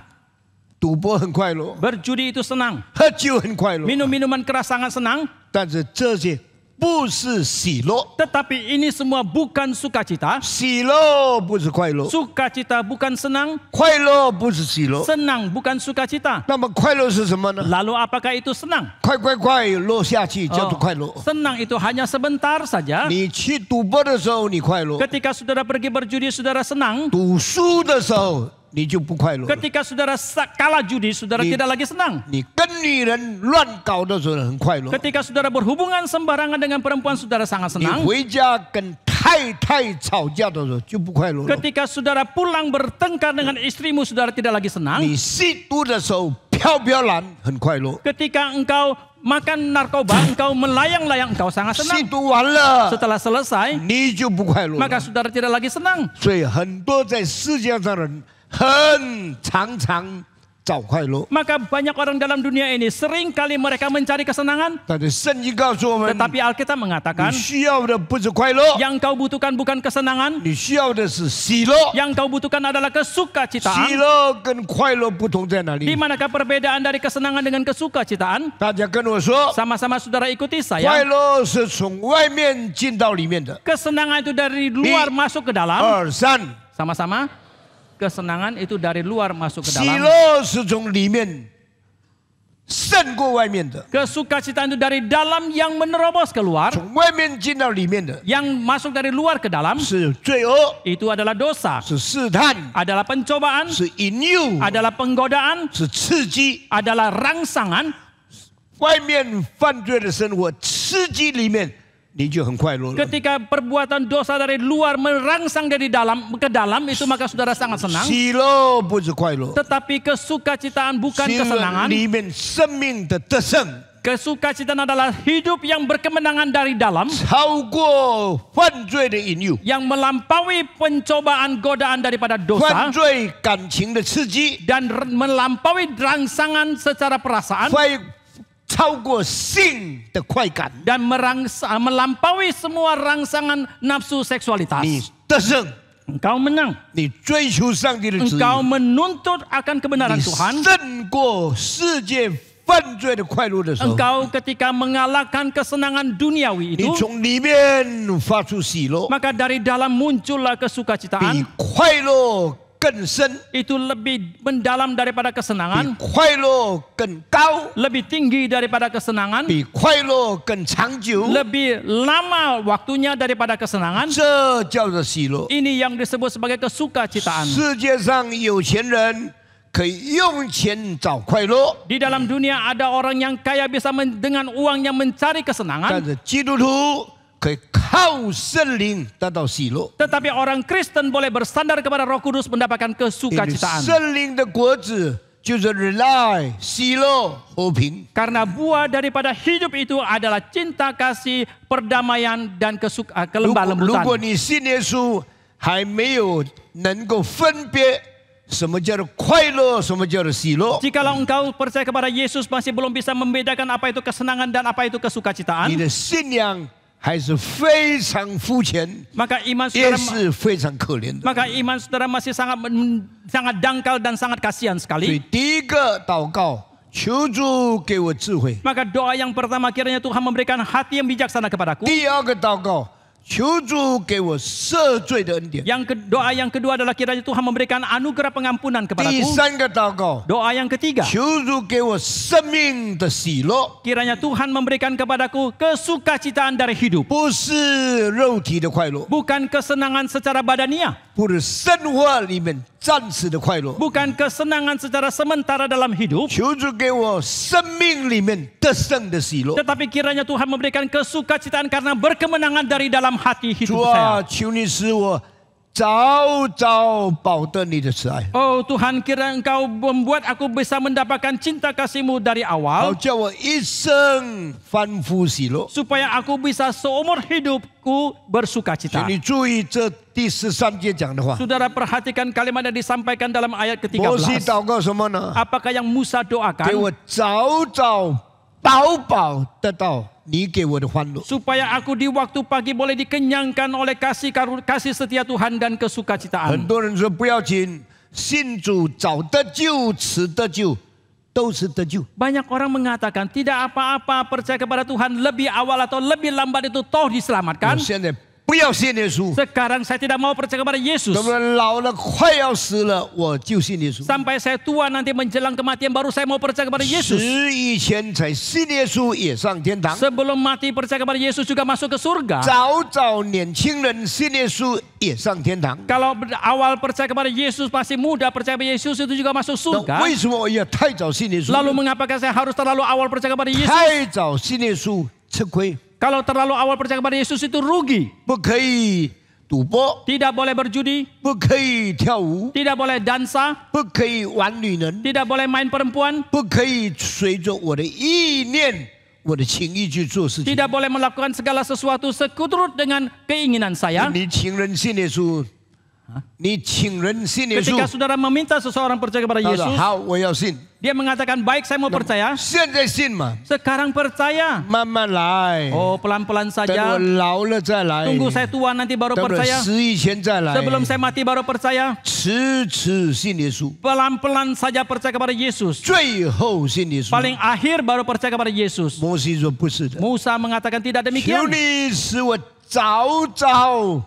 A: 赌博很快乐，
B: Berjudi itu senang.
A: 喝酒很快乐，
B: Minum minuman keras sangat senang.
A: 但是这些不是喜乐，
B: Tetapi ini semua bukan sukacita.
A: 喜乐不是快乐，
B: Sukacita bukan senang.
A: 快乐不是喜乐。
B: Senang bukan sukacita.
A: 那么快乐是什么呢？
B: Lalu apakah itu senang?
A: 快快快落下去叫做快乐。
B: Senang itu hanya sebentar saja.
A: 你去赌博的时候你快乐，
B: Ketika saudara pergi berjudi, saudara senang.
A: 赌输的时候你就不快乐。
B: Ketika saudara kalah judi, saudara tidak lagi senang.
A: 你跟女人乱搞的时候很快乐，
B: Ketika saudara berhubungan sembarangan dengan perempuan, saudara sangat
A: 你
B: senang.
A: 回家跟太太吵架的时候就不快乐了。
B: Ketika saudara pulang bertengkar dengan istrimu, saudara tidak lagi senang.
A: 你吸毒的时候飘飘然很快乐，
B: Ketika engkau makan narkoba, engkau melayang-layang, engkau sangat
A: 吸
B: senang.
A: 毒完了
B: Setelah selesai,
A: 你就不快乐
B: maka
A: 了。
B: saudara tidak lagi senang.
A: 所以很多在世界上的人很常常找快乐，
B: Maka banyak orang dalam dunia ini sering kali mereka mencari kesenangan.
A: 但是圣经告诉我们，
B: Tetapi Alkitab
A: 你
B: mengatakan,
A: 需要的不是快乐，
B: yang kau butuhkan bukan kesenangan,
A: 你需要的是喜乐。
B: yang kau butuhkan adalah
A: 喜
B: kesukacitaan.
A: 乐跟快乐不同在哪
B: Di
A: 里？
B: manakah perbedaan dari kesenangan dengan kesukacitaan?
A: 大家跟我说，
B: Sama-sama saudara ikuti
A: 快
B: saya.
A: 乐是从外面进到里面的。
B: Kesenangan itu dari luar masuk ke dalam.
A: 二三，
B: Sama-sama. Kesenangan itu dari luar masuk ke
A: 喜
B: dalam.
A: 乐是从里面胜过外面的，
B: Kesukacitaan itu dari dalam yang menerobos keluar.
A: 从外面进到里面的
B: Yang masuk dari luar ke dalam
A: 是罪恶，
B: itu adalah dosa,
A: 是试探，
B: adalah pencobaan,
A: 是引诱，
B: adalah penggodaan,
A: 是刺激。
B: adalah rangsangan.
A: 外面犯罪的生活刺激里面，你就很快乐了。
B: Ketika perbuatan dosa dari luar merangsang dari dalam ke dalam itu maka saudara sangat senang.
A: 喜乐不是快乐，
B: Tetapi kesukacitaan bukan
A: 喜乐
B: kesenangan.
A: 里面生命的得胜
B: Kesukacitaan adalah hidup yang berkemenangan dari dalam,
A: 超过犯罪的引诱，
B: yang melampaui pencobaan godaan daripada
A: 犯
B: dosa
A: 罪感情的刺激，
B: dan melampaui rangsangan secara perasaan
A: 会超过性的快感，
B: dan melampaui semua rangsangan nafsu seksualitas.
A: 你得胜，
B: Engkau menang.
A: 你追求上帝的旨意，
B: Engkau menuntut akan kebenaran
A: 你
B: Tuhan.
A: 胜过世界犯罪的快乐的时候，
B: Engkau ketika mengalahkan kesenangan duniawi
A: 你
B: itu,
A: 从里面发出喜乐，
B: maka dari dalam muncullah
A: 比
B: kesukacitaan.
A: 快乐更深，
B: Itu lebih mendalam daripada
A: 比
B: kesenangan,
A: 快乐更高，
B: lebih tinggi daripada kesenangan,
A: 比快乐更长久，
B: lebih lama waktunya daripada kesenangan.
A: 这叫做喜乐。
B: Ini yang disebut sebagai kesukacitaan.
A: 世界上有钱人可以用钱找快乐，
B: Di dalam dunia ada orang yang kaya bisa dengan uangnya mencari
A: 但
B: kesenangan,
A: 是基督徒可以靠圣灵得到喜乐。
B: tetapi orang Kristen boleh bersandar kepada Roh Kudus mendapatkan
A: 因为
B: kesukacitaan.
A: 圣灵的果子就是 rely 喜乐和平。
B: Karena buah daripada hidup itu adalah cinta kasih, perdamaian dan
A: 如
B: kelemah
A: 果
B: lembutan.
A: 你信耶稣还没有能够分别什么叫做快乐，什么叫做喜乐，
B: Jikalau engkau percaya kepada Yesus masih belum bisa membedakan apa itu kesenangan dan apa itu
A: 你
B: kesukacitaan,
A: 的信仰还是非常肤浅，
B: maka iman
A: 也
B: saudara
A: 是非常可怜的。
B: maka iman saudara masih sangat dangkal dan sangat kasihan
A: 所以
B: sekali.
A: 第一个祷告，求主给我智慧；
B: Maka doa yang pertama kiranya Tuhan memberikan hati yang bijaksana kepadaku.
A: 第二个祷告，求主给我赦罪的恩典；
B: Doa yang kedua adalah kiranya Tuhan memberikan anugerah pengampunan
A: 第
B: kepadaku.
A: 三个祷告，
B: Doa yang ketiga,
A: 求主给我生命的喜乐，
B: kiranya Tuhan memberikan kepadaku kesukacitaan dari hidup.
A: 不是肉体的快乐，
B: Bukan kesenangan secara badania,
A: 不是生活里面暂时的快乐。
B: bukan kesenangan secara sementara dalam hidup,
A: 求主给我生命里面得胜的喜乐。
B: tetapi kiranya Tuhan memberikan kesukacitaan karena berkemenangan dari dalam hati
A: 主
B: hidup
A: 啊，
B: saya.
A: 求你使我早早保得你的慈爱，
B: Oh Tuhan, kiranya Engkau membuat aku bisa mendapatkan cinta kasih-Mu dari
A: 好
B: awal,
A: 叫我一生欢呼喜乐。
B: supaya aku bisa seumur hidupku bersuka
A: 请
B: cita.
A: 你注意这第13节讲的话，
B: Saudara perhatikan kalimat yang disampaikan dalam ayat
A: 摩西
B: ke-13.
A: 祷告什么呢？
B: Apakah yang Musa
A: 给
B: doakan?
A: 我早早饱饱得到你给我的欢乐。
B: Supaya aku di waktu pagi boleh dikenyangkan oleh kasih setia Tuhan dan
A: 很
B: kesukacitaan.
A: 多人说不要紧，信主早得救，迟得救，都是得救。
B: Banyak orang mengatakan tidak apa-apa percaya kepada Tuhan lebih awal atau lebih lambat itu toh
A: 我
B: diselamatkan.
A: 现在不要信耶稣，
B: Sekarang saya tidak mau percaya kepada Yesus.
A: 等我老了快要死了，我就信耶稣。
B: Sampai saya tua nanti menjelang kematian baru saya mau percaya kepada
A: 死
B: Yesus.
A: 以前才信耶稣也上天堂。
B: Sebelum mati percaya kepada Yesus juga masuk ke surga.
A: 早早年轻人信耶稣也上天堂。
B: Kalau awal percaya kepada Yesus masih muda percaya kepada Yesus itu juga masuk
A: 那
B: surga.
A: 为什么我要太早信耶稣？
B: Lalu mengapakah saya harus terlalu awal percaya kepada Yesus?
A: 太早信耶稣吃亏，
B: Kalau terlalu awal percaya kepada Yesus itu rugi.
A: 不可以赌博，
B: Tidak boleh berjudi,
A: 不可以跳舞，
B: tidak boleh dansa,
A: 不可以玩女人，
B: tidak boleh main perempuan,
A: 不可以随着我的意念、我的情意去做事情。
B: tidak boleh melakukan segala sesuatu sekuturut dengan keinginan saya.
A: 你请人信耶稣，你请人信耶稣
B: Ketika，saudara meminta seseorang percaya kepada
A: 他说
B: Yesus,
A: 好，我要信。
B: dia mengatakan, baik saya mau percaya.
A: 现在信嘛，
B: Sekarang percaya.
A: 慢慢来，
B: Oh, pelan-pelan
A: 等我
B: saja.
A: 老了再来，
B: Tunggu saya tua nanti baru
A: 等我
B: percaya.
A: 死以前再来，
B: Sebelum saya mati baru percaya.
A: 迟迟信耶稣，
B: Pelan-pelan saja percaya kepada Yesus.
A: 最后信耶稣。
B: Paling akhir baru percaya kepada Yesus.
A: 摩西说不是的，
B: Musa mengatakan tidak
A: 求
B: demikian.
A: 你使我早早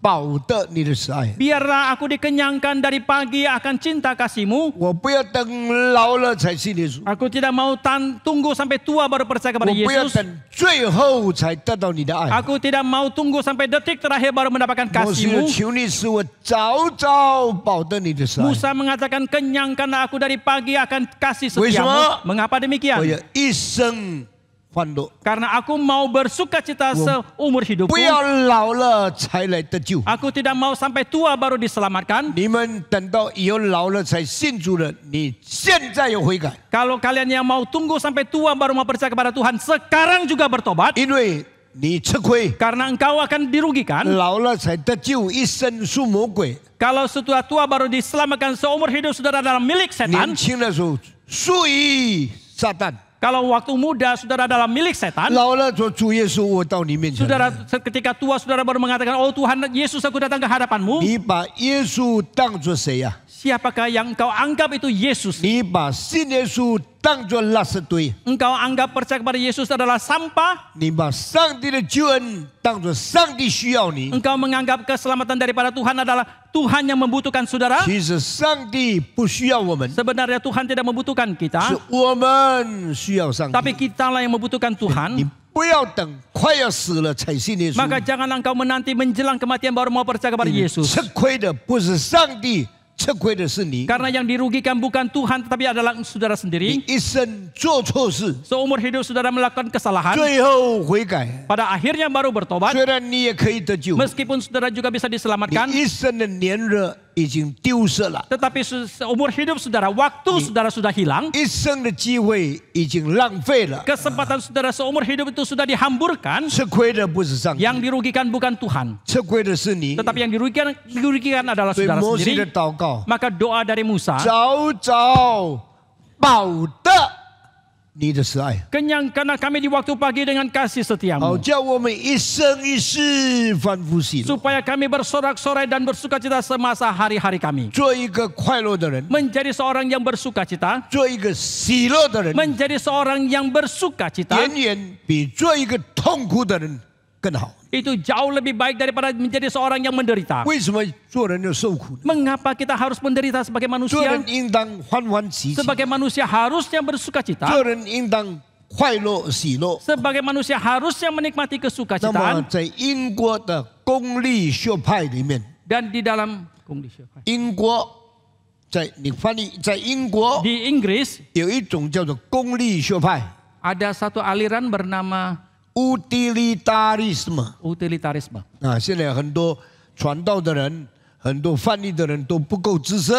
A: 饱得你的慈爱，
B: Biarlah aku dikenyangkan dari pagi akan cinta kasih-Mu.
A: 我不要等老了才信耶稣，
B: Aku tidak mau tunggu sampai tua baru percaya
A: 我
B: kepada
A: 不要
B: Yesus.
A: 等最后才得到你的爱。
B: Aku tidak mau tunggu sampai detik terakhir baru mendapatkan
A: 摩西说
B: kasih-Mu.
A: 求你使我早早饱得你的慈爱，
B: Musa mengatakan kenyangkanlah aku dari pagi akan kasih
A: Wisma.
B: setiamu. Mengapa
A: 我
B: demikian?
A: 要一生欢乐，
B: Karena aku mau bersuka cita seumur hidupku.
A: 不要老了才来得救。
B: Aku tidak mau sampai tua baru diselamatkan.
A: 你们等到以后老了才信主的，你现在有悔改，
B: Kalau kalian yang mau tunggu sampai tua baru mau percaya kepada Tuhan, sekarang juga bertobat.
A: 因为你吃亏，
B: Karena engkau akan dirugikan.
A: 老了才得救，一生属魔鬼。
B: Kalau setelah tua baru diselamatkan, seumur hidup saudara dalam milik
A: 年
B: setan.
A: 轻的时候属于撒旦，
B: Kalau waktu muda saudara dalam milik setan.
A: 老了说主耶稣，我到你面前来。
B: Saudara ketika tua saudara baru mengatakan, oh Tuhan Yesus aku datang ke hadapanmu.
A: 你把耶稣当作谁呀、
B: Siapakah yang engkau anggap itu Yesus?
A: 你把信耶稣当作垃圾堆，
B: Engkau anggap percaya kepada Yesus adalah sampah.
A: 你把上帝的救恩当作上帝需要你。
B: Engkau menganggap keselamatan daripada Tuhan adalah Tuhan yang membutuhkan saudara.
A: 其实上帝不需要我们，
B: Sebenarnya Tuhan tidak membutuhkan
A: 是
B: kita,
A: 我们需要上
B: tapi
A: 帝。
B: kitalah yang membutuhkan
A: 你
B: Tuhan.
A: 不要等快要死了才信耶稣。
B: Maka janganlah engkau menanti menjelang kematian baru mau percaya kepada Yesus.
A: 吃亏的不是上帝，吃亏的是你。
B: Karena yang dirugikan bukan Tuhan tetapi adalah saudara
A: 你
B: sendiri.
A: 一生做错事，
B: Seumur hidup saudara melakukan kesalahan,
A: 最后悔改，
B: pada akhirnya baru bertobat.
A: 虽然你也可以得救，
B: Meskipun saudara juga bisa
A: 你
B: diselamatkan,
A: 一生的年日已经丢失了，
B: tetapi seumur hidup saudara, waktu saudara sudah hilang.
A: 一生的机会已经浪费了。
B: Kesempatan saudara seumur hidup itu sudah dihamburkan.
A: 吃亏的不是上帝，
B: Yang dirugikan bukan Tuhan,
A: 吃亏的是你。
B: tetapi yang dirugikan adalah
A: 所以
B: saudara
A: 摩西的
B: sendiri.
A: 祷告，
B: Maka doa dari Musa,
A: 早早饱得你的慈爱，
B: kenyangkanlah kami di waktu pagi dengan kasih
A: 好
B: setiamu,
A: 叫我们一生一世欢呼喜乐，
B: supaya kami bersorak-sorai dan bersuka cita semasa hari-hari kami.
A: 做一个快乐的人，
B: Menjadi seorang yang bersuka cita,
A: 做一个喜乐的人，
B: menjadi seorang yang bersuka cita,
A: 远远比做一个痛苦的人更好。
B: itu jauh lebih baik daripada menjadi seorang yang menderita.
A: 为什么做人要受苦呢？
B: Mengapa kita harus menderita sebagai
A: 做
B: manusia?
A: 人应当欢欢喜喜，
B: Sebagai manusia harusnya bersuka cita.
A: 做人应当快乐喜乐。
B: Sebagai manusia harusnya menikmati
A: 那么
B: kesukacitaan.
A: 在英国的公立学派里面，
B: Dan di dalam
A: 英国在你翻译在英国
B: di Inggris
A: 有一种叫做公立学派
B: ada satu aliran bernama
A: utilitarism
B: utilitarisme.
A: 啊，现在很多传道的人很多翻译的人都不够资深，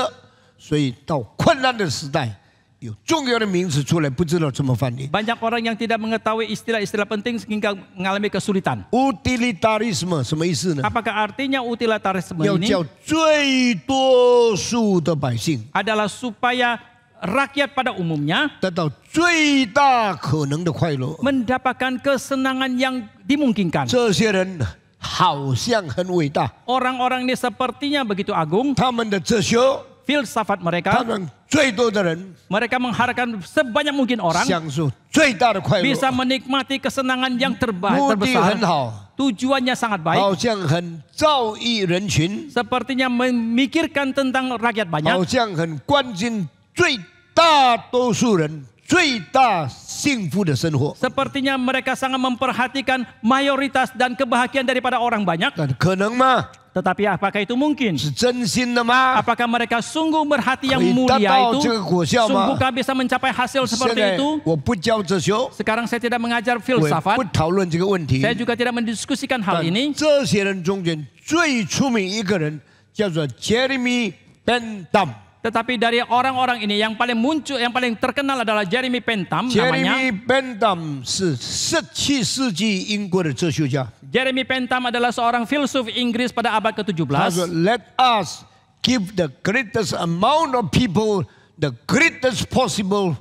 A: 所以到困难的时代，有重要的名词出来，不知道怎么翻译。
B: Banyak orang yang tidak mengetahui istilah-istilah penting sehingga mengalami kesulitan.
A: Utilitarisme 什么意思呢？
B: Apakah artinya utilitarisme
A: 要
B: ini?
A: 叫最多数的百姓
B: Adalah supaya rakyat pada umumnya
A: 得到最大可能的快乐。
B: mendapatkan kesenangan yang dimungkinkan.
A: 这些人好像很伟大，
B: Orang-orang ini sepertinya begitu agung,
A: 他们的哲学，
B: filsafat
A: 他
B: mereka,
A: 们最多的人
B: mereka mengharapkan sebanyak mungkin orang
A: 享受最大的快乐，
B: bisa menikmati kesenangan yang
A: 目的
B: terbesar.
A: 很好，
B: Tujuannya sangat baik,
A: 好像很造诣人群，
B: sepertinya memikirkan tentang rakyat
A: 好
B: banyak,
A: 像很关心最大多数人最大幸福的生活。
B: sepertinya mereka sangat memperhatikan mayoritas dan kebahagiaan daripada orang banyak.
A: 但可能吗？
B: Tetapi apakah itu mungkin?
A: 是真心的吗？
B: Apakah mereka sungguh berhati yang
A: 可以达
B: mulia
A: 到
B: itu?
A: 这个果效吗？
B: Sungguhkah bisa mencapai hasil
A: 现
B: seperti
A: 在
B: itu?
A: 我不教哲学，
B: Sekarang saya tidak mengajar
A: 我也
B: filsafat.
A: 不讨论这个问题。
B: Saya juga tidak mendiskusikan hal
A: 但
B: ini.
A: 这些人中间最出名一个人叫做 Jeremy Bentham。
B: Tetapi dari orang-orang ini yang paling muncul, yang paling terkenal adalah Jeremy Bentham namanya.
A: Jeremy Bentham 是17世纪英国的哲学家。
B: Jeremy Bentham adalah seorang filsuf Inggris pada abad
A: 他说
B: ke-17.
A: ：“Let us give the greatest amount of people the greatest possible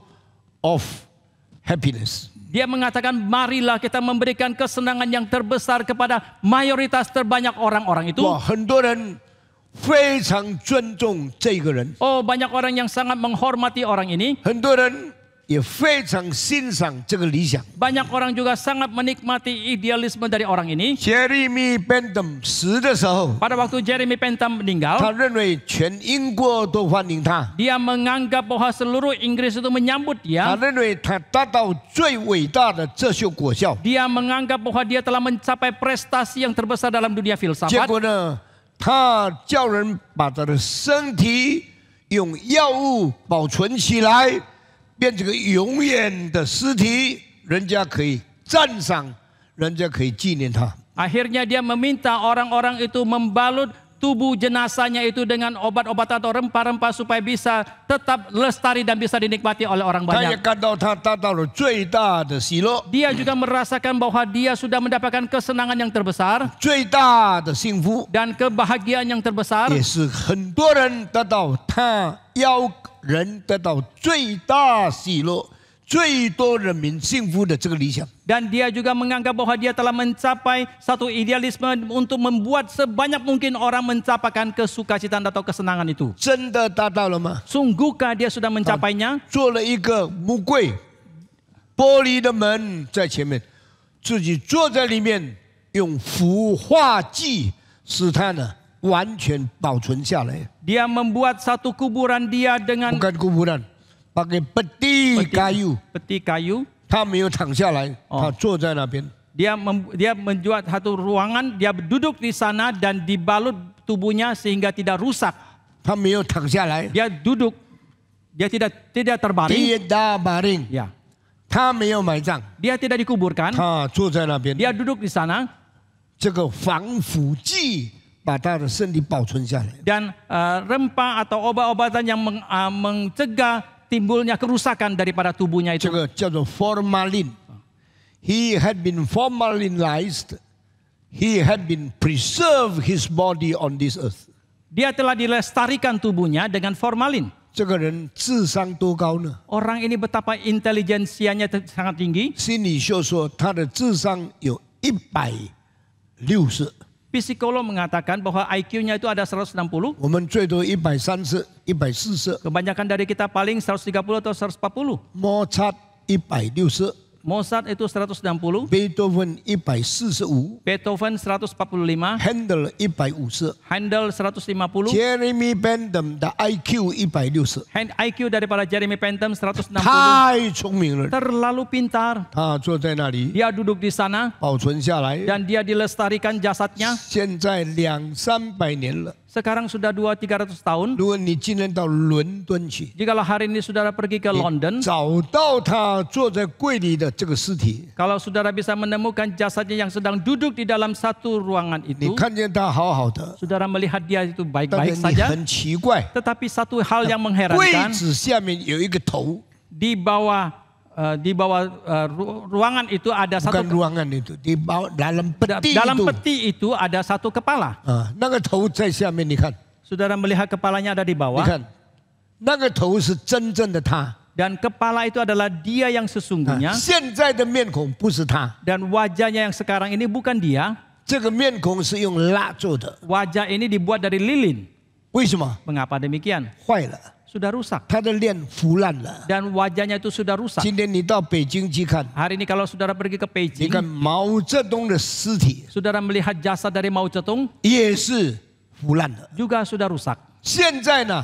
A: of happiness。”
B: Dia mengatakan, marilah kita memberikan kesenangan yang terbesar kepada mayoritas terbanyak orang-orang itu.
A: 哇，很多人非常尊重这个人，
B: Oh, banyak orang yang sangat menghormati orang ini.
A: 很多人也非常欣赏这个理想。
B: Banyak orang juga sangat menikmati idealisme dari orang ini.
A: Jeremy Bentham 死的时候，
B: Pada waktu Jeremy Bentham
A: 他
B: meninggal,
A: 认为全英国都欢迎他，
B: dia menganggap bahwa seluruh Inggris itu menyambut
A: 他
B: dia.
A: 认为他达到最伟大的哲学果效。
B: Dia menganggap bahwa dia telah mencapai prestasi yang terbesar dalam dunia
A: 结
B: filsafat.
A: 果呢，他叫人把他的身体用药物保存起来，变成个永远的尸体，人家可以赞赏，人家可以纪念他。
B: Akhirnya dia meminta orang-orang itu membalut tubuh jenazahnya itu dengan obat-obatan atau rempah-rempah supaya bisa tetap lestari dan bisa dinikmati oleh orang
A: 他也
B: banyak.
A: 感到他达到了最大的喜乐，
B: Dia juga merasakan bahwa dia sudah mendapatkan kesenangan yang terbesar
A: 最大的幸福，
B: dan kebahagiaan yang terbesar.
A: 也是很多人得到他要人得到最大喜乐、最多人民幸福的这个理想。
B: Dan dia juga menganggap bahwa dia telah mencapai satu idealisme untuk membuat sebanyak mungkin orang mencapaikan kesukacitaan atau kesenangan itu.
A: 真的达到了吗？
B: Sungguhkah dia sudah mencapainya?
A: 做了一个木柜，玻璃的门在前面，自己坐在里面，用氟化剂使它呢完全保存下来。
B: Dia membuat satu kuburan dia dengan
A: 不干kuburan，pakai peti kayu，
B: peti kayu.
A: 他没有躺下来，
B: 哦
A: 他坐在那边。
B: Dia membuat satu ruangan, dia duduk di sana dan dibalut tubuhnya sehingga tidak rusak.
A: 他没有躺下来，
B: Dia duduk, dia tidak terbaring.
A: tidak baring，
B: Ya,
A: 他没有埋葬，
B: dia tidak dikuburkan.
A: 他坐在那边。
B: Dia duduk di sana
A: 这个防腐剂把他的身体保存下来。
B: dan rempah atau obat-obatan yang mencegah timbulnya kerusakan daripada tubuhnya
A: 这
B: itu.
A: 个叫做 formalin。He had been formalinized. He had been preserved his body on this earth.
B: Dia telah dilestarikan tubuhnya dengan formalin.
A: 这个人智商多高呢？
B: Orang ini betapa intelijensianya sangat tinggi.
A: 心理学说他的智商有160，
B: Psikolog mengatakan bahwa IQ-nya itu ada 160.
A: 我们最多130、140。
B: Kebanyakan dari kita paling 130 atau 140.
A: Mozart 160，
B: Mozart itu 160,
A: 贝多芬145，
B: Beethoven 145,
A: Handel 150。
B: Handel 150,
A: Jeremy Bentham 的 IQ 160，
B: IQ daripada Jeremy Bentham 160.
A: 太聪明了。
B: Terlalu pintar.
A: 他坐在那里
B: Dia duduk di sana
A: 保存下来，
B: dan dia dilestarikan jasadnya.
A: 现在200-300年了。
B: Sekarang sudah 200-300 tahun.
A: 如果你今天到伦敦去，
B: Jikalau hari ini saudara pergi ke London,
A: 找到他坐在柜里的这个尸体，
B: kalau saudara bisa menemukan jasadnya yang sedang duduk di dalam satu ruangan
A: 你
B: itu,
A: 看见他好好的，
B: saudara melihat dia itu
A: 但
B: baik-baik
A: 是你
B: saja.
A: 很奇怪，
B: Tetapi satu hal yang
A: 柜
B: mengherankan,
A: 子下面有一个头，
B: di bawah ruangan itu ada satu
A: bukan ruangan itu di bawah dalam peti
B: dalam
A: itu
B: peti itu ada satu kepala.
A: 啊，那个头在下面，你看，
B: Saudara melihat kepalanya ada di
A: 你
B: bawah
A: 看，那个头是真正的他，
B: dan kepala itu adalah dia yang
A: 啊
B: sesungguhnya
A: 现在的面孔不是他，
B: dan wajahnya yang sekarang ini bukan dia.
A: 这个面孔是用蜡做的，
B: Wajah ini dibuat dari lilin.
A: 为什么？
B: Mengapa demikian?
A: 坏了，
B: Sudah rusak
A: 他的脸腐烂了。
B: dan wajahnya itu sudah rusak.
A: 今天你到北京去看，
B: Hari ini kalau saudara pergi ke
A: 你看
B: Beijing,
A: 毛泽东的尸体
B: saudara melihat jasad dari Mao Zedong
A: 也是腐烂的。
B: juga sudah rusak.
A: 现在呢，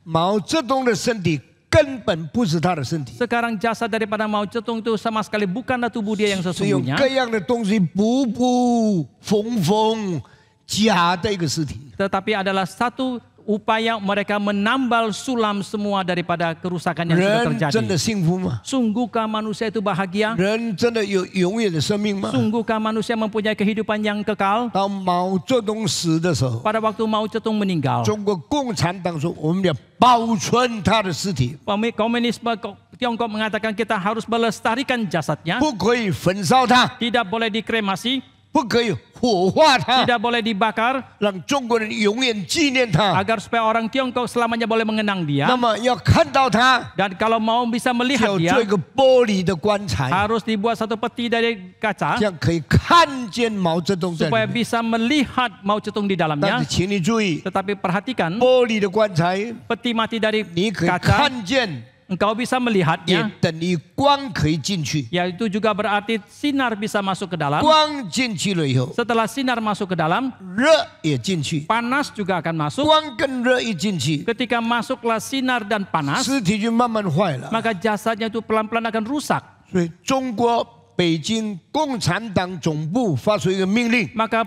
A: 毛泽东的身体根本不是他的身体，
B: Sekarang jasad daripada Mao Zedong itu sama sekali bukanlah tubuh dia yang
A: 是用
B: sesungguhnya,
A: 各样的东西补补缝假的一个尸体。
B: tetapi adalah satu upaya mereka menambal sulam semua daripada kerusakan yang sudah
A: 人真的
B: terjadi.
A: 幸福吗？
B: Sungguhkah manusia itu bahagia?
A: 人真的有永远的生命吗？
B: Sungguhkah manusia mempunyai kehidupan yang kekal?
A: 当毛泽东死的时候，
B: Pada waktu Mao Zedong meninggal,
A: 中国共产党说我们要保存他的尸体，
B: komunisme Tiongkok mengatakan kita harus melestarikan jasadnya,
A: 不可以焚烧它，
B: tidak boleh dikremasi,
A: 不可以火化它，
B: tidak boleh dibakar,
A: 让中国人永远纪念他。
B: agar supaya orang Tiongkok selamanya boleh mengenang
A: 那
B: dia.
A: 么要看到他，
B: Dan kalau mau bisa
A: 就
B: melihat
A: 要
B: dia,
A: 做一个玻璃的棺材，
B: harus dibuat satu peti dari
A: 这
B: kaca
A: 样可以看见毛泽东在里
B: supaya
A: 面。
B: bisa melihat Mao Zedong di
A: 但
B: dalamnya.
A: 是请你注意，
B: Tetapi perhatikan,
A: 玻璃的棺材
B: peti mati dari
A: 你可以
B: kaca,
A: 看见，
B: engkau bisa
A: 也
B: melihatnya.
A: 等于光可以进去。
B: Yaitu juga berarti sinar bisa masuk ke dalam.
A: 光进去了以后，
B: Setelah sinar masuk ke dalam,
A: 热也进去，
B: panas juga akan masuk.
A: 光跟热一进去，
B: Ketika masuklah sinar dan panas,
A: 尸体就慢慢坏了。
B: maka jasadnya itu pelan-pelan akan rusak.
A: 所以中国北京共产党总部发出一个命令：
B: Maka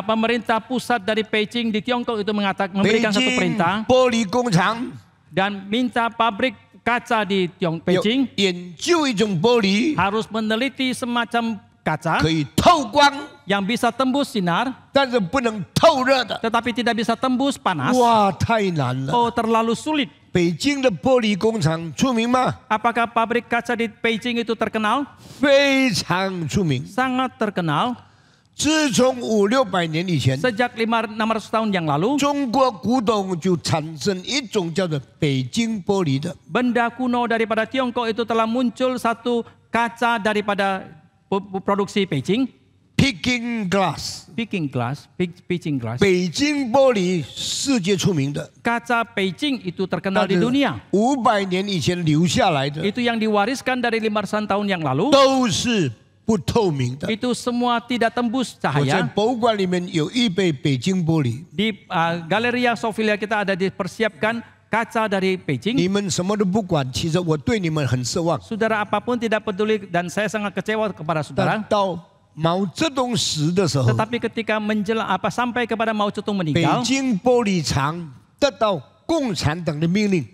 B: pemerintah pusat dari Beijing di Tiongkok itu
A: 北
B: memberikan satu
A: 京
B: perintah
A: 玻璃工厂
B: dan minta pabrik kaca di
A: 要
B: Beijing
A: 研究一种玻璃
B: harus meneliti semacam kaca
A: 可以透光，
B: yang bisa tembus sinar
A: 但是不能透热的。
B: tetapi tidak bisa tembus panas.
A: 哇，太难了！
B: Oh, terlalu sulit.
A: 北京的玻璃工厂出名吗？
B: Apakah pabrik kaca di Beijing itu terkenal?
A: 非常出名。
B: Sangat terkenal.
A: 自从500-600年以前，
B: Sejak 600 tahun yang lalu,
A: 中国古董就产生一种叫做北京玻璃的。
B: benda kuno daripada Tiongkok itu telah muncul satu kaca daripada produksi Beijing.
A: Peking glass，
B: Beijing glass.
A: 北京玻璃世界出名的，
B: Kaca Beijing itu terkenal di dunia.
A: 500年以前留下来的
B: Itu yang diwariskan dari 500 tahun yang lalu.
A: 都是不透明的。
B: Itu semua tidak tembus
A: 我在
B: cahaya.
A: 博物馆里面有预备北京玻璃，
B: Di Galeria Sofia kita ada dipersiapkan kaca dari Beijing.
A: 你们什么都不管，其实我对你们很失望。
B: Saudara apapun tidak peduli dan saya sangat kecewa kepada
A: 但
B: saudara.
A: 到毛泽东死的时候，
B: Tetapi ketika sampai kepada Mao Zedong
A: 北
B: meninggal,
A: 京玻璃厂得到共产党的命令，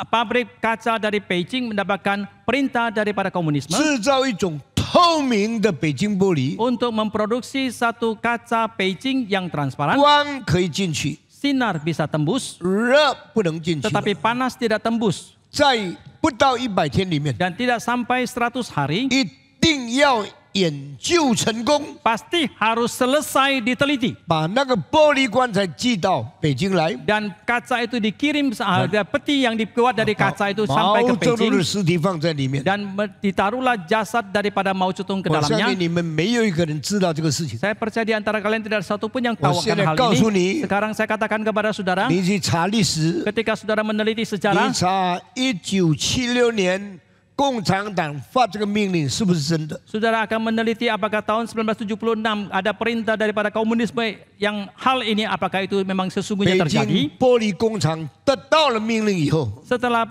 B: pabrik kaca dari Beijing mendapatkan perintah daripada komunisme
A: 制造一种透明的北京玻璃，
B: untuk memproduksi satu kaca Beijing yang transparan.
A: 光可以进去，
B: Sinar bisa tembus,
A: 热不能进去。
B: tetapi panas tidak tembus.
A: 在不到100天里面，
B: Dan tidak sampai 100 hari,
A: 一定要研究成功，
B: pasti harus selesai diteliti.
A: 把那个玻璃棺材寄到北京来。
B: Dan kaca itu dikirim, peti yang dibuat dari kaca itu sampai ke
A: 毛泽东的
B: Beijing.
A: 尸体放在里面。
B: Dan ditaruhlah jasad daripada Mao Zedong ke
A: 我相
B: dalamnya.
A: 信你们没有一个人知道这个事情。
B: Saya percaya di antara kalian tidak ada satupun yang tahu akan
A: Saya
B: hal
A: 告诉
B: ini.
A: 你，
B: Sekarang saya katakan kepada saudara,
A: 你去查历史，
B: ketika saudara meneliti
A: 你
B: sejarah,
A: 查1976年共产党发这个命令是不是真的？
B: saudara akan meneliti apakah tahun 1976 ada perintah daripada komunisme yang hal ini apakah itu memang
A: 北
B: sesungguhnya
A: 京
B: terjadi.
A: 玻璃工厂得到了命令以后，
B: Setelah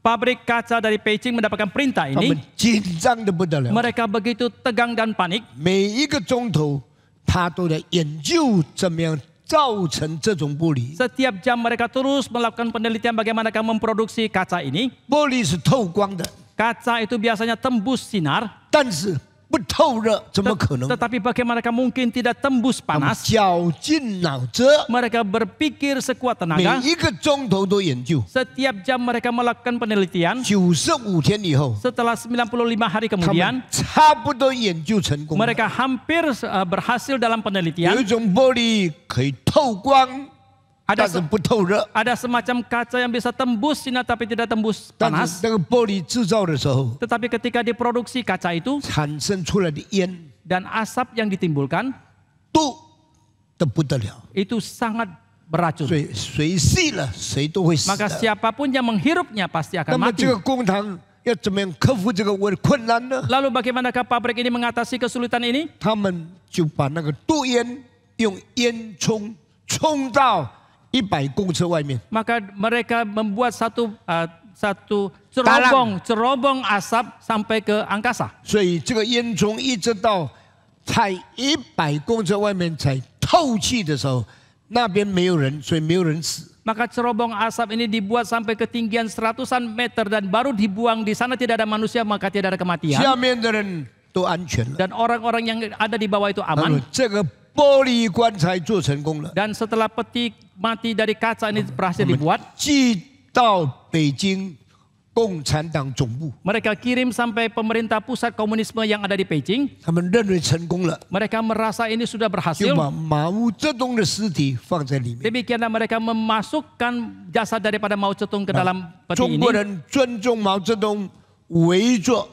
B: pabrik kaca dari Beijing mendapatkan perintah
A: 他们
B: ini,
A: 紧张的不得了，
B: mereka begitu tegang dan panik.
A: 每一个钟头他都在研究怎么样造成这种玻璃。
B: Setiap jam mereka terus melakukan penelitian bagaimana mereka memproduksi kaca ini.
A: 玻璃是透光的，
B: Kaca itu biasanya tembus sinar,
A: 但是不透热，怎么可能？
B: tetapi bagaimana mereka mungkin tidak tembus
A: 他们
B: panas?
A: 绞尽脑汁，
B: Mereka berpikir sekuat
A: 每
B: tenaga.
A: 一个钟头都研究。
B: Setiap jam mereka melakukan penelitian.
A: 95天以后，
B: Setelah 95 hari
A: 他
B: kemudian,
A: 们差不多研究成功了。
B: mereka hampir berhasil dalam
A: 有
B: penelitian.
A: 一种玻璃可以透光，
B: Ada
A: 但是不透热。
B: ada semacam kaca yang bisa tembus sinar tapi tidak tembus
A: 但
B: panas.
A: 是那个玻璃制造的时候，
B: Tetapi ketika diproduksi kaca itu
A: 产生出来的烟
B: dan asap yang ditimbulkan
A: 毒的不得了，
B: itu sangat beracun.
A: 所以谁吸了谁都会死
B: Maka
A: 的。
B: siapapun yang menghirupnya pasti
A: 那
B: akan
A: 么
B: mati.
A: 这个工厂要怎么样克服这个困难呢？
B: Lalu bagaimanakah pabrik ini mengatasi kesulitan ini?
A: 他们就把那个毒烟用烟囱冲到100公尺外面，
B: Maka mereka membuat satu
A: Talang.
B: cerobong asap sampai ke angkasa.
A: 所以这个烟囱一直到才100公尺外面才透气的时候，那边没有人，所以没有人死。
B: Maka cerobong asap ini dibuat sampai ketinggian 100-an meter dan baru dibuang di sana tidak ada manusia maka tidak ada kematian.
A: 下面的人都安全了。
B: Dan orang-orang yang ada di bawah itu
A: 那么
B: aman.
A: 这个玻璃棺材做成功了，
B: Dan setelah peti mati dari kaca ini berhasil dibuat,
A: 寄到北京共产党总部，
B: mereka kirim sampai pemerintah pusat komunisme yang ada di Beijing.
A: 他们认为成功了，
B: Mereka merasa ini sudah
A: 就
B: berhasil.
A: 把毛泽东的尸体放在里面。
B: Demikianlah mereka memasukkan jasad daripada Mao Zedong ke dalam peti
A: 中
B: ini.
A: 国人尊重毛泽东，围着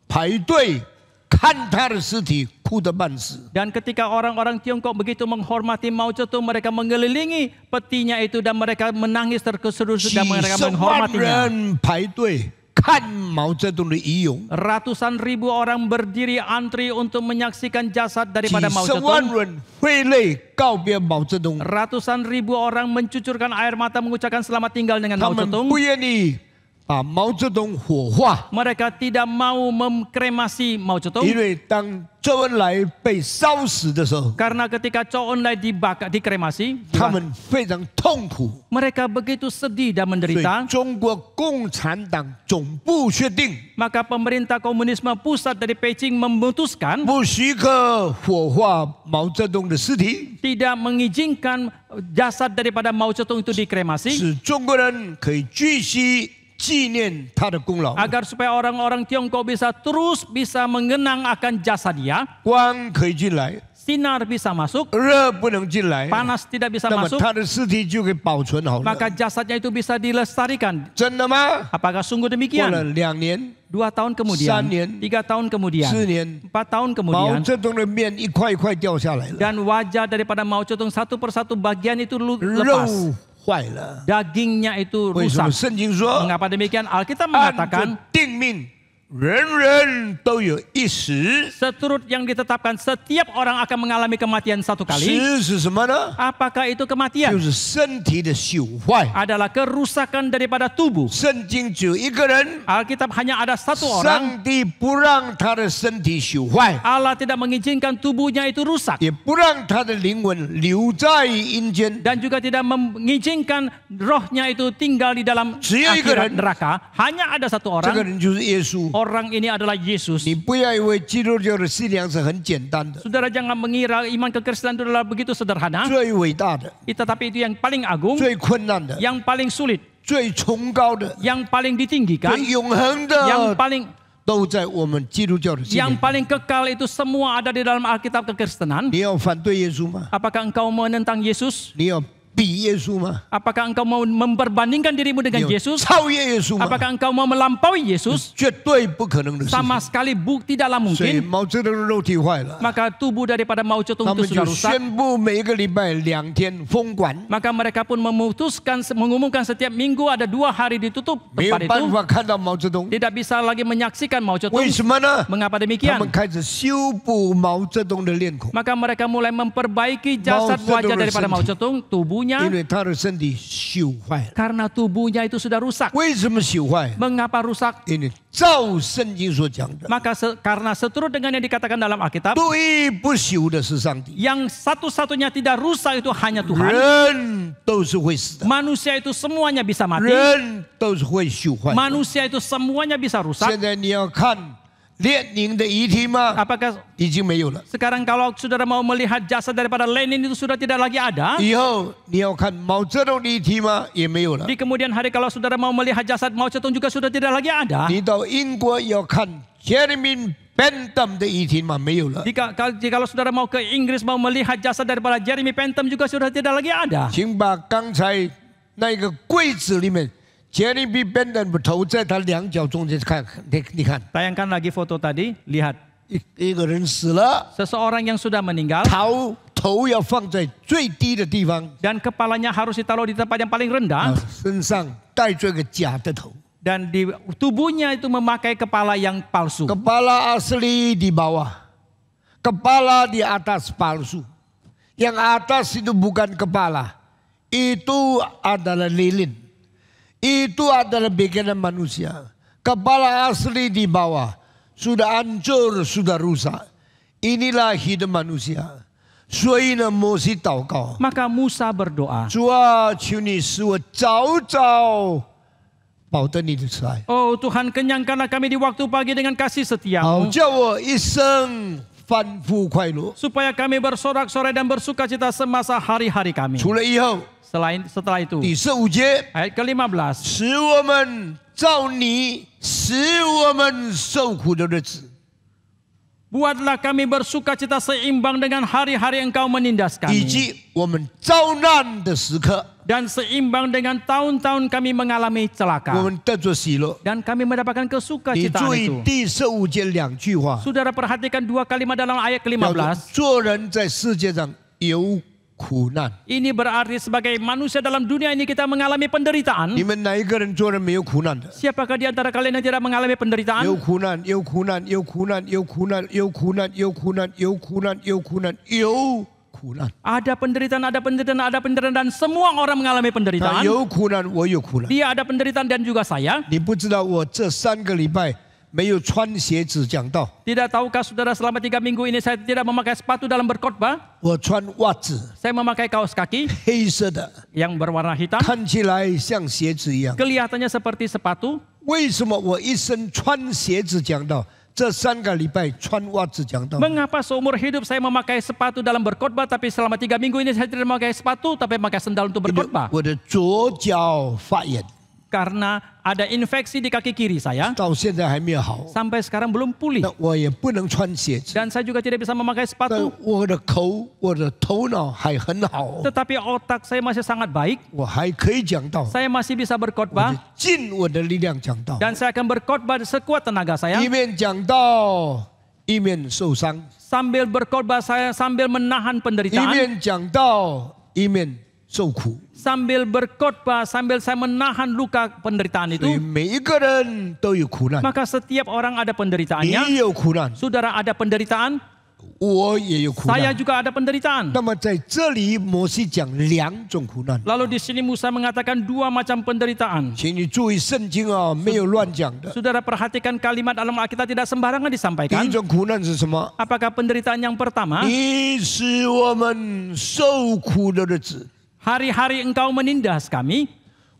A: 排队看他的尸体，哭得半死。
B: Dan ketika orang-orang Tiongkok begitu menghormati Mao Zedong, mereka mengelilingi petinya itu dan mereka menangis terkesuruh
A: 几
B: dan mereka
A: 十万
B: menghormatinya.
A: 人排队看毛泽东的遗容，
B: Ratusan ribu orang berdiri antri untuk menyaksikan jasad
A: 几
B: daripada Mao
A: 十万
B: Zedong.
A: 人挥泪告别毛泽东。
B: Ratusan ribu orang mencucurkan air mata mengucapkan selamat tinggal dengan
A: 他
B: Mao
A: 们
B: Zedong.
A: 不愿意把毛泽东火化，
B: Mereka tidak mau mengkremasi Mao
A: 因
B: Zedong
A: 为当周恩来被烧死的时候，
B: karena ketika Chou Enlai dibakar, dikremasi,
A: 他们非常痛苦。
B: mereka begitu sedih dan
A: 所以
B: menderita.
A: 中国共产党总部决定
B: Maka pemerintah komunisme pusat dari Beijing memutuskan
A: 不许可火化毛泽东的尸体，
B: tidak mengizinkan jasad daripada Mao Zedong itu dikremasi
A: 使中国人可以继续纪念他的功劳。
B: agar supaya orang-orang Tiongkok bisa mengenang akan jasa dia.
A: 光可以进来，
B: Sinar bisa masuk,
A: 热不能进来，
B: panas tidak bisa
A: 那么
B: masuk,
A: 他的尸体就给保存好了。
B: maka jasadnya itu bisa dilestarikan.
A: 真的吗？
B: Apakah sungguh
A: 过了
B: demikian?
A: 2年、
B: 2 tahun kemudian,
A: 3 年
B: 3 tahun kemudian,
A: 4年，
B: 4 tahun
A: 毛
B: kemudian,
A: 泽东的面一块一块掉下来了，
B: dan wajah daripada Mao Zedong satu persatu bagian itu
A: 肉
B: lepas.
A: 坏了。
B: Dagingnya itu
A: 为什么
B: rusak.
A: 圣经说
B: Mengapa demikian? Alkitab
A: 按
B: mengatakan
A: 着定命，人人都有一死？
B: seturut yang ditetapkan setiap orang akan mengalami kematian satu kali.
A: 死是什么呢？
B: Apakah itu kematian?
A: 就是身体的朽坏。
B: Adalah kerusakan daripada tubuh.
A: 圣经只有一个人，
B: Alkitab hanya ada satu orang.
A: 上帝不让他的身体朽坏，
B: Allah tidak mengizinkan tubuhnya itu rusak.
A: 也不让他的灵魂留在阴间。
B: Dan juga tidak mengizinkan rohnya itu tinggal di dalam
A: 只有一个人。
B: akhirat neraka. Hanya ada satu
A: 这个
B: orang.
A: 人就是耶稣。
B: Orang ini adalah Yesus.
A: 你不要以为基督教的信仰是很简单的，
B: Saudara jangan mengira iman kekristenan itu adalah begitu sederhana.
A: 最伟大的、
B: Tetapi itu yang paling agung,
A: 最困难的、
B: yang paling sulit,
A: 最崇高的、
B: yang paling ditinggikan,
A: 最永恒
B: yang
A: 的，
B: paling
A: 都在我们基督教的信
B: yang
A: 仰。
B: paling kekal itu semua ada di dalam Alkitab kekristenan.
A: 你要反对耶稣吗？
B: Apakah engkau menentang Yesus?
A: 你要比耶稣吗？
B: Apakah engkau mau memperbandingkan dirimu
A: 你
B: dengan
A: 要
B: Yesus?
A: 超越耶稣吗？
B: Apakah engkau mau melampaui Yesus?
A: 绝对不可能的事情。
B: Sama sekali tidaklah
A: 所以
B: mungkin.
A: 毛泽东的肉体坏了，
B: Maka tubuh daripada Mao Zedong
A: 他们
B: itu sudah
A: 就
B: rusak.
A: 宣布每一个礼拜2天封馆，
B: Maka mereka pun mengumumkan setiap minggu ada 2 hari ditutup
A: 没有
B: tempat
A: 办
B: itu.
A: 法看到毛泽东。
B: Tidak bisa lagi menyaksikan Mao
A: 为
B: Zedong.
A: 什么呢？
B: Mengapa
A: 他
B: demikian?
A: 们开始修补毛泽东的脸孔。
B: Maka mereka mulai memperbaiki jasad
A: Mao Zedong
B: wajah daripada Mao
A: sendiri.
B: Zedong, tubuh tubuhnya
A: 因为他的身体朽坏了。
B: karena tubuhnya itu sudah rusak.
A: 为什么朽坏？
B: Mengapa rusak?
A: 因为照圣经所讲的，
B: Maka karena seturut dengan yang dikatakan dalam Alkitab,
A: 对不朽的是上帝，
B: yang satu-satunya tidak rusak itu hanya Tuhan.
A: 人都是会死的，
B: Manusia itu semuanya bisa mati.
A: 人都是会朽坏的。
B: Manusia itu semuanya bisa rusak.
A: 现在你要看列宁的遗体吗？
B: Apakah
A: 已经没有了。
B: sekarang kalau saudara mau melihat jasad daripada Lenin itu sudah tidak lagi ada?
A: 以后你要看毛泽东的遗体吗？也没有了。
B: Di kemudian hari kalau saudara mau melihat jasad Mao Zedong juga sudah tidak lagi ada.
A: 你到英国要看 Jeremy Bentham 的遗体吗？没有了。
B: Jika saudara mau ke Inggris mau melihat jasad daripada Jeremy Bentham juga sudah tidak lagi ada.
A: 请把刚才那个柜子里面 Jeremy Bentham 的头在他两脚中间看，你看，
B: Tayangkan lagi foto tadi, lihat.
A: 一个人死了，
B: Seseorang yang sudah meninggal
A: 头要放在最低的地方，
B: dan kepalanya harus ditaruh di tempat yang paling rendah
A: 身上带着个假的头，
B: dan di tubuhnya itu memakai kepala yang palsu.
A: kepala asli di bawah, kepala di atas palsu. Yang atas itu bukan kepala, itu adalah lilin. Itu adalah bikinan manusia. Kepala asli di bawah sudah hancur, sudah rusak. Inilah hidup manusia. 所以呢，摩西祷告，
B: Maka Musa berdoa,
A: 主啊，求你使我早早保得你的慈爱，
B: Oh Tuhan, kenyangkanlah kami di waktu pagi dengan kasih
A: 好
B: setiamu,
A: 叫我一生欢富快乐。
B: supaya kami bersorak-sorai dan bersuka cita semasa hari-hari kami.
A: 除了以后，
B: Setelah itu,
A: 第15节，
B: ayat ke-15,
A: 使我们照你使我们受苦的日子，
B: buatlah kami bersuka cita seimbang dengan hari-hari engkau menindas
A: 以
B: kami.
A: 及我们遭难的时刻，
B: Dan seimbang dengan tahun-tahun kami mengalami
A: 我
B: celaka.
A: 们得着喜乐。
B: Dan kami mendapatkan
A: 你注
B: kesukacitaan
A: 意
B: itu.
A: 第15节两句话，
B: Saudara perhatikan dua kalimat dalam ayat
A: 叫做
B: ke-15.
A: 做人在世界上有苦难。
B: Ini berarti sebagai manusia dalam dunia ini kita mengalami penderitaan.
A: 你们哪一个人做人没有苦难的？
B: Siapakah di antara kalian yang tidak mengalami
A: 有
B: penderitaan?
A: 苦难，有苦难，有苦难，有苦难，有苦难，有苦难，有苦难，有苦难，有苦难。
B: Ada penderitaan, ada penderitaan, ada penderitaan dan semua orang mengalami
A: 他
B: penderitaan.
A: 有苦难，我有苦难。
B: Dia ada penderitaan dan juga saya.
A: 你不知道我这3个礼拜没有穿鞋子讲道，
B: Tidak tahukah saudara selama 3 minggu ini saya tidak memakai sepatu dalam berkhotbah?
A: 我穿袜子，
B: Saya memakai kaos kaki
A: 黑色的，
B: yang berwarna hitam.
A: 看起来像鞋子一样。
B: Kelihatannya seperti sepatu.
A: 为什么我一生穿鞋子讲道？这3个礼拜穿袜子讲道，
B: Mengapa seumur hidup saya memakai sepatu dalam berkhotbah, tapi selama 3 minggu ini saya tidak memakai sepatu, tapi memakai sendal untuk
A: 因为
B: berkhotbah?
A: 我的左脚发炎，
B: Karena ada infeksi di kaki kiri saya,
A: 到现在还没有好，
B: sampai sekarang belum pulih.
A: 那我也不能穿鞋子。
B: Dan saya juga tidak bisa memakai
A: 但
B: sepatu.
A: 我的头脑还很好，
B: Tetapi otak saya masih sangat baik.
A: 我还可以讲道，
B: Saya masih bisa
A: 我就
B: berkhotbah.
A: 尽我的力量讲道，
B: Dan saya akan berkhotbah sekuat tenaga saya.
A: 一面讲道一面受伤，
B: Sambil berkhotbah saya sambil menahan
A: 一
B: penderitaan.
A: 面讲道一面受苦。
B: Sambil berkhotbah sambil saya menahan luka penderitaan
A: 所以
B: itu.
A: 每一个人都有苦难，
B: Maka setiap orang ada penderitaannya.
A: 你有苦难，
B: Saudara ada penderitaan,
A: 我也有苦
B: saya
A: 难。
B: juga ada penderitaan.
A: 那么在这里，摩西讲2种苦难，
B: Lalu di sini Musa mengatakan 2 macam penderitaan.
A: 请你注意圣经啊，没有乱讲的。
B: Saudara perhatikan kalimat dalam Alkitab tidak sembarangan
A: 第
B: disampaikan.
A: 一种苦难是什么？
B: Apakah penderitaan yang pertama?
A: 你使我们受苦的日子，
B: Hari-hari engkau menindas kami.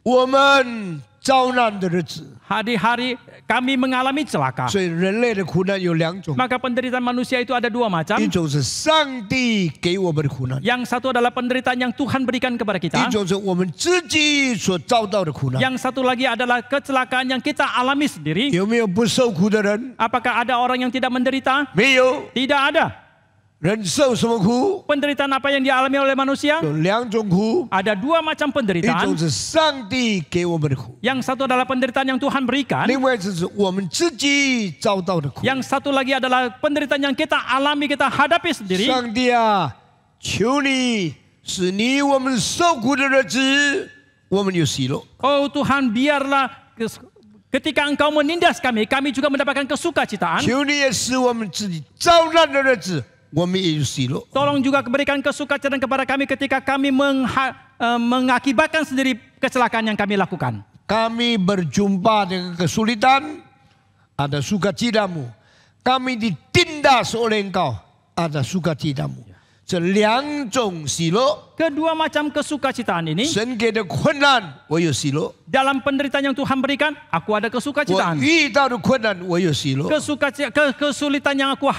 A: 我们遭难的日子。
B: Hari-hari kami mengalami celaka.
A: 所以人类的苦难有2种，
B: Maka penderitaan manusia itu ada 2 macam.
A: 一种是上帝给我们的苦难，
B: Yang satu adalah penderitaan yang Tuhan berikan kepada
A: 一
B: kita.
A: 种是我们自己所遭到的苦难。
B: Yang satu lagi adalah kecelakaan yang kita alami sendiri.
A: 有没有不受苦的人？
B: Apakah ada orang yang tidak menderita?
A: 没有。
B: Tidak ada.
A: 人受什么苦？
B: Penderitaan apa yang dialami oleh manusia?
A: 有2种苦，
B: Ada 2 macam
A: 一
B: penderitaan.
A: 种是上帝给我们的苦，
B: Yang satu adalah penderitaan yang Tuhan berikan.
A: 另外就是我们自己遭到的苦。
B: Yang satu lagi adalah penderitaan yang kita alami, kita hadapi sendiri.
A: 上帝啊，求你使你我们受苦的日子，我们有喜乐。
B: Oh Tuhan, biarlah ketika engkau menindas kami, kami juga mendapatkan kesukacitaan.
A: 求你也使我们自己遭难的日子，我们也有喜乐。
B: Tolong juga berikan kesukacaitan kepada kami ketika kami mengakibatkan sendiri kecelakaan yang kami lakukan.
A: Kami berjumpa dengan kesulitan, ada sukacitamu. Kami ditindas oleh Engkau, ada sukacitamu. 这两种喜乐，
B: Kedua macam kesukacitaan ini,
A: 神给的困难我有喜乐，
B: dalam penderitaan yang Tuhan berikan, aku ada
A: 我
B: kesukacitaan.
A: 遇到的困难我有喜乐，
B: Kesulitan yang aku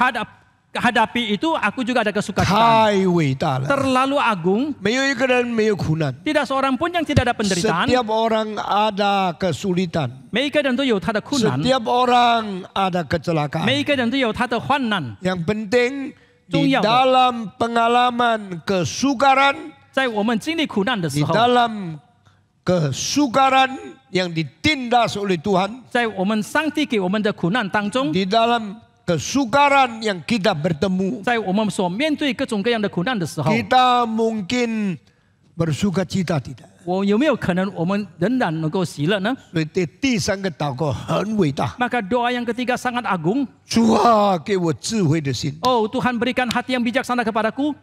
B: hadapi itu, aku juga ada kesukacitaan.
A: 太伟大了，
B: Terlalu agung,
A: 没有一个人没有苦难，
B: tidak seorang pun yang tidak ada penderitaan.
A: setiap orang ada kesulitan,
B: 每一个人都有他的困难，
A: setiap orang ada kecelakaan.
B: 每一个人都有他的患难。
A: Yang penting di
B: 重要的。
A: dalam pengalaman kesukaran,
B: 在我们经历苦难的
A: di
B: 时候，
A: dalam kesukaran yang ditindas oleh Tuhan,
B: 在我们上帝给我们的苦难当中，
A: di dalam kesukaran yang kita bertemu,
B: 在我们所面对各种各样的苦难的时候，
A: kita mungkin bersukacita tidak.
B: 我有没有可能我们仍然能够喜乐呢？
A: 所以第三个祷告很伟大，
B: Maka doa yang ketiga sangat agung.
A: 主啊，给我智慧的心，
B: Oh Tuhan, berikan hati yang bijaksana kepadaku,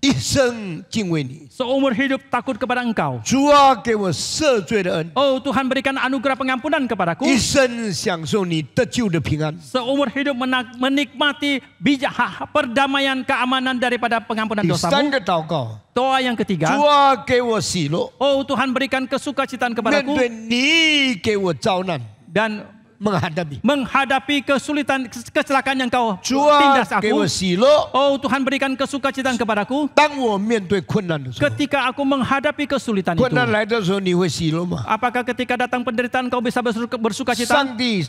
A: 一生敬畏你。
B: seumur hidup takut kepada Engkau.
A: 主啊，给我赦罪的恩，
B: Oh Tuhan, berikan anugerah pengampunan kepadaku,
A: 一生享受你得救的平安。
B: seumur hidup menikmati perdamaian, keamanan daripada pengampunan
A: 第三
B: dosamu.
A: 个祷告，
B: Doa yang
A: 主
B: ketiga,
A: 啊，给我喜乐，
B: Oh Tuhan, berikan kesukacitaan
A: 面
B: kepadaku
A: 对你给我遭难，
B: dan
A: menghadapi。
B: menghadapi kesulitan, kecelakaan yang Kau
A: 主啊
B: tindas，
A: 给
B: aku.
A: 我喜乐，
B: Oh Tuhan, berikan kesukacitaan kepadaku
A: 当我面对困难的时候，
B: ketika aku menghadapi kesulitan
A: 困
B: itu.
A: 难来的时候，你会喜乐吗？
B: Apakah ketika datang penderitaan kau bisa bersukacita?
A: 上帝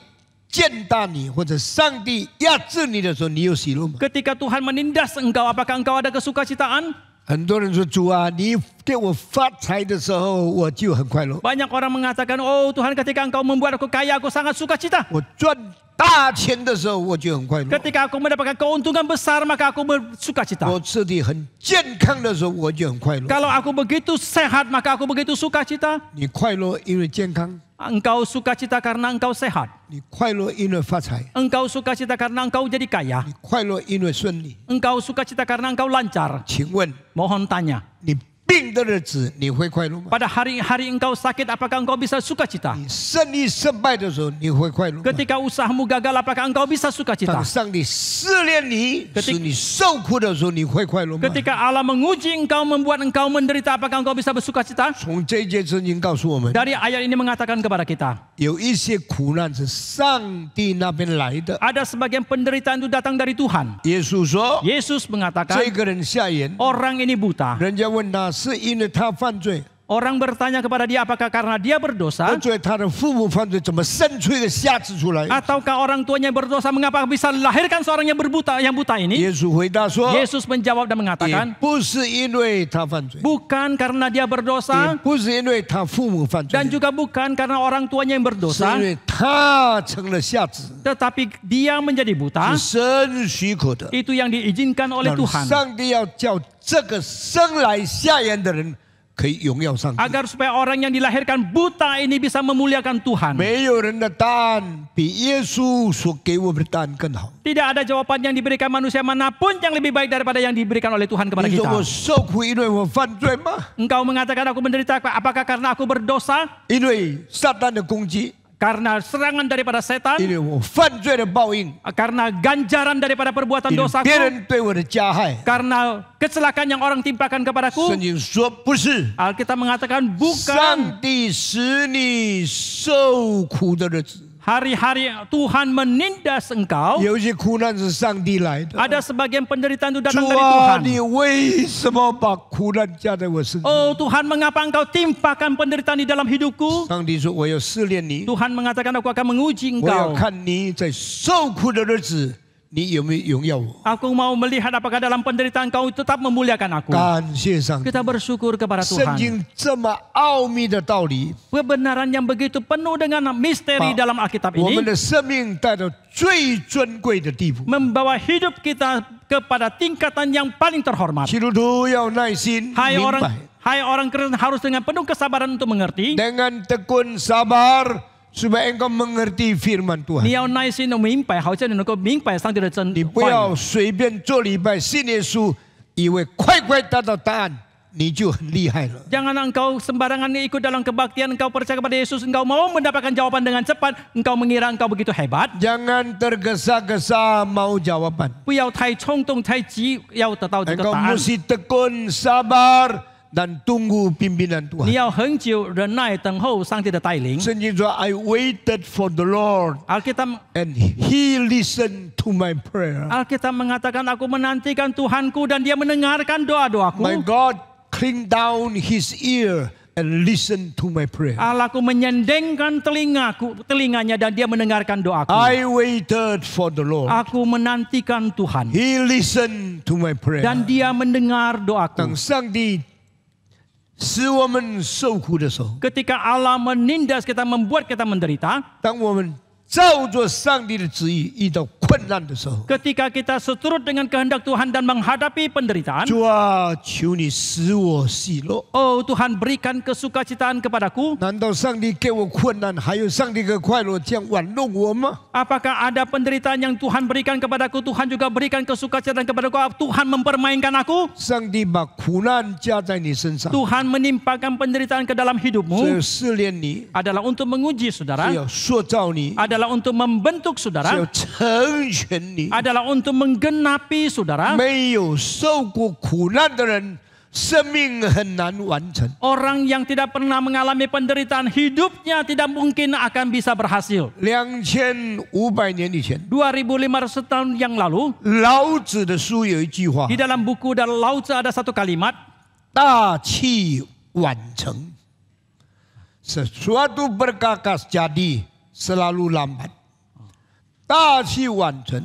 A: 践踏你，或者上帝压制你的时候，你有喜乐吗？
B: Ketika Tuhan menindas engkau, apakah engkau ada kesukacitaan?
A: 很多人说：“主啊，你给我发财的时候，我就很快乐；
B: Banyak orang mengatakan, oh Tuhan, ketika engkau membuat aku kaya, aku sangat sukacita.
A: 我赚大钱的时候，我就很快乐；
B: Ketika aku mendapatkan keuntungan besar, maka aku bersukacita.
A: 我身体很健康的时候，我就很快乐。
B: Kalau aku begitu sehat, maka aku begitu sukacita.
A: 你快乐因为健康，
B: Engkau sukacita karena engkau sehat.
A: 你快乐因为发财，
B: Engkau sukacita karena engkau jadi kaya.
A: 你快乐因为顺利。
B: Engkau sukacita karena engkau lancar.
A: 请问
B: Mohon tanya,
A: 你病的日子，你会快乐吗？
B: pada hari-hari engkau sakit, apakah engkau bisa sukacita?
A: 你胜利失败的时候，你会快乐吗？
B: Ketika usahamu gagal, apakah engkau bisa sukacita?
A: 当上帝试炼你，使你受苦的时候，你会快乐吗？
B: Ketika Allah menguji engkau, membuat engkau menderita, apakah engkau bisa bersukacita?
A: 从这节圣经告诉我们，
B: Dari ayat ini mengatakan kepada kita,
A: 有一些苦难是上帝那边来的。
B: ada sebagian penderitaan itu datang dari Tuhan.
A: 耶稣说，
B: Yesus
A: 这
B: mengatakan,
A: 个人瞎眼，
B: orang ini buta.
A: 人家问他是因为他犯罪，
B: Orang bertanya kepada dia, apakah karena dia berdosa?
A: 而且他的父母犯罪，怎么生出一个瞎子出来？
B: Ataukah orang tuanya berdosa, mengapa bisa lahirkan seorang yang buta ini?
A: 耶稣回答说，
B: Yesus menjawab dan
A: 也
B: mengatakan,
A: 不是因为他犯罪，
B: bukan karena dia
A: 也
B: berdosa,
A: 不是因为他父母犯罪
B: dan，juga bukan karena orang tuanya yang
A: 是
B: berdosa,
A: 因为他成了瞎子，
B: tetapi dia menjadi buta.
A: 是神许可的。
B: Itu yang diizinkan oleh
A: 让
B: Tuhan.
A: 上帝要叫这个生来瞎眼的人可以荣耀上帝。
B: Agar supaya orang yang dilahirkan buta ini bisa memuliakan Tuhan.
A: 没有人的答案比耶稣所给我们的答案更好。
B: Tidak ada jawaban yang diberikan manusia manapun yang lebih baik daripada yang diberikan oleh Tuhan kepada
A: 你说
B: kita.
A: 我受苦，因为我犯罪吗？
B: Engkau mengatakan aku menderita, apakah karena aku berdosa?
A: 因为撒旦的攻击，
B: Karena serangan daripada
A: 因
B: setan?
A: 为我犯罪的报应，
B: Karena ganjaran daripada perbuatan
A: 因为
B: dosaku?
A: 别人对我的加害。
B: Karena kecelakaan yang orang timpakan kepadaku?
A: 圣经说不是，
B: Alkitab mengatakan bukan.
A: 上帝使你受苦的日子，
B: Hari-hari Tuhan menindas engkau.
A: 有一些苦难是上帝来的。
B: Ada sebagian penderitaan itu datang
A: 主
B: dari
A: 啊，
B: Tuhan.
A: 你为什么把苦难加在我身上？
B: Oh Tuhan, mengapa engkau timpakan penderitaan di dalam hidupku?
A: 上帝说：“我要试炼你，
B: Tuhan mengatakan aku akan menguji
A: 我要
B: engkau.
A: 看你在受苦的日子，你有没有荣耀我？”
B: Aku mau melihat apakah dalam penderitaan kau tetap memuliakan aku.
A: 感谢上帝。
B: Kita bersyukur kepada
A: 圣
B: Tuhan.
A: 经这么奥秘的道理，
B: Kebenaran yang begitu penuh dengan misteri dalam Alkitab
A: 我们
B: ini
A: 的生命带到最尊贵的地步。
B: membawa hidup kita kepada tingkatan yang paling terhormat.
A: 基督徒要耐心
B: Hai
A: 明
B: orang
A: 白，
B: Hai orang Kristen, harus dengan penuh kesabaran untuk mengerti.
A: dengan tekun sabar supaya engkau mengerti firman
B: 你
A: Tuhan.
B: 要耐心的明白，好像你能够明白上帝的真
A: 你不
B: 话语。
A: 要随便做礼拜、信耶稣，以为快快得到答案，你就很厉害了。
B: Jangan engkau sembarangan ikut dalam kebaktian, engkau percaya kepada Yesus, engkau mau mendapatkan jawaban dengan cepat, engkau mengira engkau begitu hebat.
A: Jangan tergesa-gesa mau jawaban.
B: 不要太冲动、太急，要得到这个
A: Engkau
B: 答案。
A: mesti tekun, sabar, dan tunggu pimpinan
B: 你
A: Tuhan.
B: 要很久忍耐等候上帝的带领。
A: 圣经说 I waited for the Lord
B: Alkitab
A: and He listened to my prayer.
B: Alkitab mengatakan aku menantikan Tuhanku dan Dia mendengarkan doa-doaku.
A: My God cleaned down His ear and listened to my prayer.
B: Allahku menyendengkan telinganya dan Dia mendengarkan doaku.
A: I waited for the Lord.
B: Aku menantikan Tuhan
A: He listened to my prayer.
B: dan Dia mendengar doaku.
A: 当上帝使我们受苦的时候，
B: Ketika Allah menindas kita, membuat kita menderita,
A: 当我们照着上帝的旨意遇到困难的时候，
B: ketika kita seturut dengan kehendak Tuhan dan menghadapi penderitaan,
A: 主啊，求你使我喜乐。
B: oh Tuhan berikan kesukacitaan kepadaku.
A: 难道上帝给我困难，还有上帝的快乐，这样玩弄我吗？
B: Apakah ada penderitaan yang Tuhan berikan kepadaku, Tuhan juga berikan kesukacitaan kepadaku, Tuhan mempermainkan aku?
A: 上帝把苦难加在你身上，
B: Tuhan menimpakan penderitaan ke dalam
A: 是
B: hidupmu
A: 要试炼你，
B: adalah untuk menguji
A: 是
B: saudara,
A: 要塑造你，
B: adalah untuk membentuk
A: 是
B: saudara,
A: 要成全你。
B: adalah untuk menggenapi saudara.
A: 没有受过苦难的人，生命很难完成。
B: Orang yang tidak pernah mengalami penderitaan, hidupnya tidak mungkin akan bisa berhasil.
A: 2500年以前，
B: 2500 tahun yang lalu,
A: 老子的书有一句话
B: di： dalam buku dan Lao Tzu ada satu kalimat,
A: 大器晚成。Sesuatu berkakas jadi selalu lambat。大器晚成，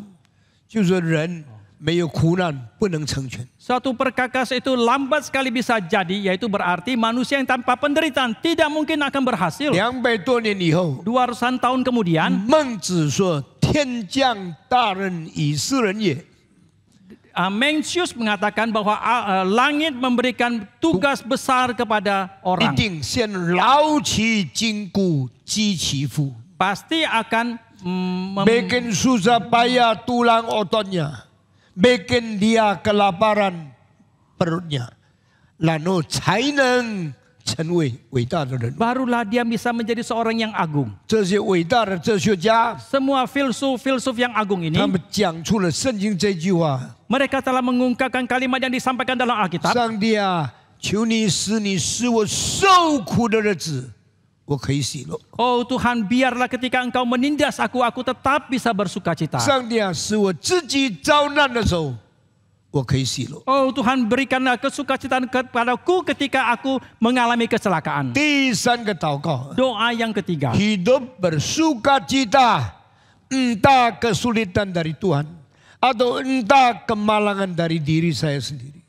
A: 就是人没有苦难不能成全。
B: suatu perkakas itu lambat sekali bisa jadi, yaitu berarti manusia yang tanpa penderitaan tidak mungkin akan berhasil.
A: 200多年以后，
B: 200 tahun kemudian,
A: 孟子说：“天降大任以斯人也。”
B: Mencius mengatakan bahwa langit memberikan tugas besar kepada
A: 一
B: orang.
A: 定先劳其筋骨，积其腹。
B: Pasti akan
A: Bikin susah payah tulang ototnya, bikin dia kelaparan perutnya, lalu 才能成为伟大的人。
B: barulah dia bisa menjadi seorang yang agung.
A: 这些伟大的哲学家，
B: Semua filsuf yang agung ini,
A: 他们讲出了圣经这句话：
B: mereka telah mengungkapkan kalimat yang disampaikan dalam Alkitab.
A: 上帝啊，求你使我受苦的日子，我可以喜乐。
B: Oh Tuhan, biarlah ketika Engkau menindas aku tetap bisa bersuka cita.
A: 上帝啊，使我自己遭难的时候，我可以喜乐。
B: Oh Tuhan, berikanlah kesukacitaan kepadaku ketika aku mengalami kecelakaan.
A: 第三个祷告，
B: Doa yang ketiga,
A: hidup bersukacita, entah kesulitan dari Tuhan atau entah kemalangan dari diri saya sendiri.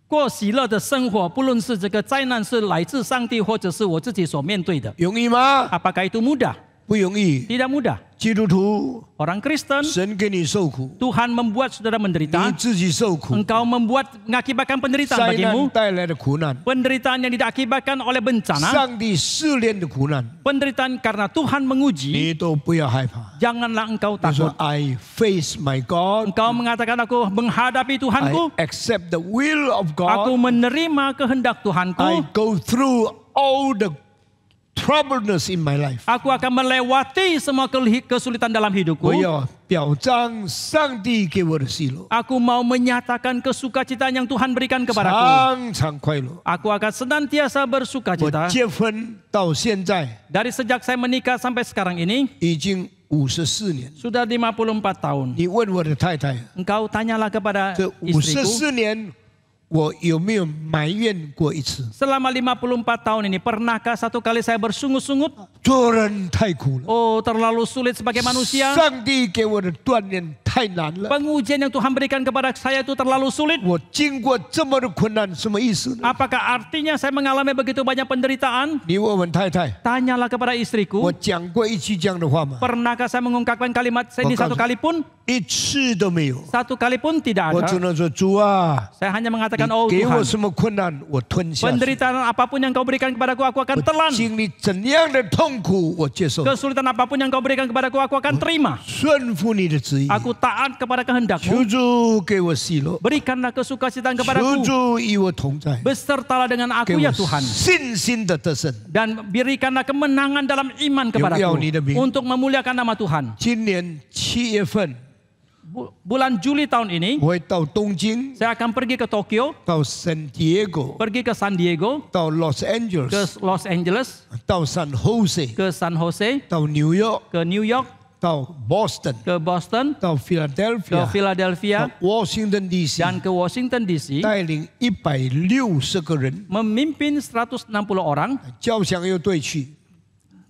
B: 过喜乐的生活，不论是这个灾难是来自上帝，或者是我自己所面对的，
A: 容易吗？
B: apakah itu mudah?
A: 不容易。
B: Tidak mudah.
A: 基督徒，
B: Orang Kristen,
A: 神给你受苦，
B: Tuhan membuat saudara
A: 你
B: menderita.
A: 自己受苦，
B: Engkau mengakibatkan penderitaan
A: 灾难
B: bagimu.
A: 带来的苦难，
B: Penderitaan yang diakibatkan oleh bencana.
A: 上帝试炼的苦难，
B: Penderitaan karena Tuhan menguji.
A: 你都不要害怕。
B: Janganlah engkau
A: 他说
B: takut.
A: I face my God,
B: Engkau mengatakan aku menghadapi
A: I
B: Tuhanku.
A: accept the will of
B: Aku
A: God,
B: menerima kehendak
A: I
B: Tuhanku.
A: go through all the troubleness in my life.
B: Aku akan melewati semua kesulitan dalam
A: 我
B: hidupku.
A: 要表彰上帝给我的喜乐，
B: Aku mau menyatakan kesukacitaan yang Tuhan berikan kepadaku.
A: 常常快乐。
B: Aku akan senantiasa
A: 我
B: bersukacita.
A: 结婚到现在
B: Dari sejak saya menikah sampai sekarang ini,
A: 已经54年。
B: sudah 54 tahun.
A: 你问我的太太，
B: Engkau tanyalah kepada
A: 这
B: istriku,
A: 54年我有没有埋怨过一次？
B: selama 54 tahun ini, pernahkah satu kali saya bersungut-sungut?
A: 做人太苦了，
B: Oh, terlalu sulit sebagai manusia.
A: 上帝给我的锻炼太难了。
B: Pengujian yang Tuhan berikan kepada saya itu terlalu sulit.
A: 我经过这么的困难，什么意思呢？
B: Apakah artinya saya mengalami begitu banyak penderitaan?
A: 你问问太太，
B: Tanyalah kepada
A: 我
B: istriku,
A: 讲过一句这样的话吗？
B: pernahkah saya mengungkapkan kalimat ini satu kali pun?
A: 一次都没有。
B: Satu kali pun tidak
A: 我只
B: ada.
A: 能说主啊，
B: Saya hanya
A: 你
B: mengatakan, oh
A: 给我
B: Tuhan,
A: 什么困难，我吞下去。
B: penderitaan apapun yang kau berikan kepadaku, aku akan
A: 我
B: telan.
A: 经历怎样的痛苦，我接受，
B: Kesulitan apapun yang kau berikan kepadaku, aku akan terima.
A: 顺服你的旨意。
B: Aku taat kepada
A: 求
B: kehendak-Mu.
A: 主给我喜乐，
B: Berikanlah kesukacitaan
A: 求
B: kepadaku.
A: 主与我同在，
B: Besertalah dengan
A: 给
B: aku
A: 我
B: ya Tuhan.
A: 信心的得胜。
B: Dan berikanlah kemenangan dalam iman kepadaku. Untuk memuliakan nama Tuhan.
A: 今年7月份，
B: Bulan Juli tahun ini,
A: 我会到东京，
B: saya akan pergi ke Tokyo,
A: 到 San Diego，
B: pergi ke San Diego,
A: 到 Los
B: ke
A: Angeles，
B: Los Angeles,
A: 到 San Jose，
B: ke San Jose,
A: 到 New York，
B: ke New York,
A: 到 Boston，
B: ke Boston,
A: 到
B: ke
A: Philadelphia，
B: Philadelphia,
A: 到 Washington DC，
B: dan ke Washington DC,
A: 带领160个人，
B: memimpin 160 orang,
A: 交响乐队去，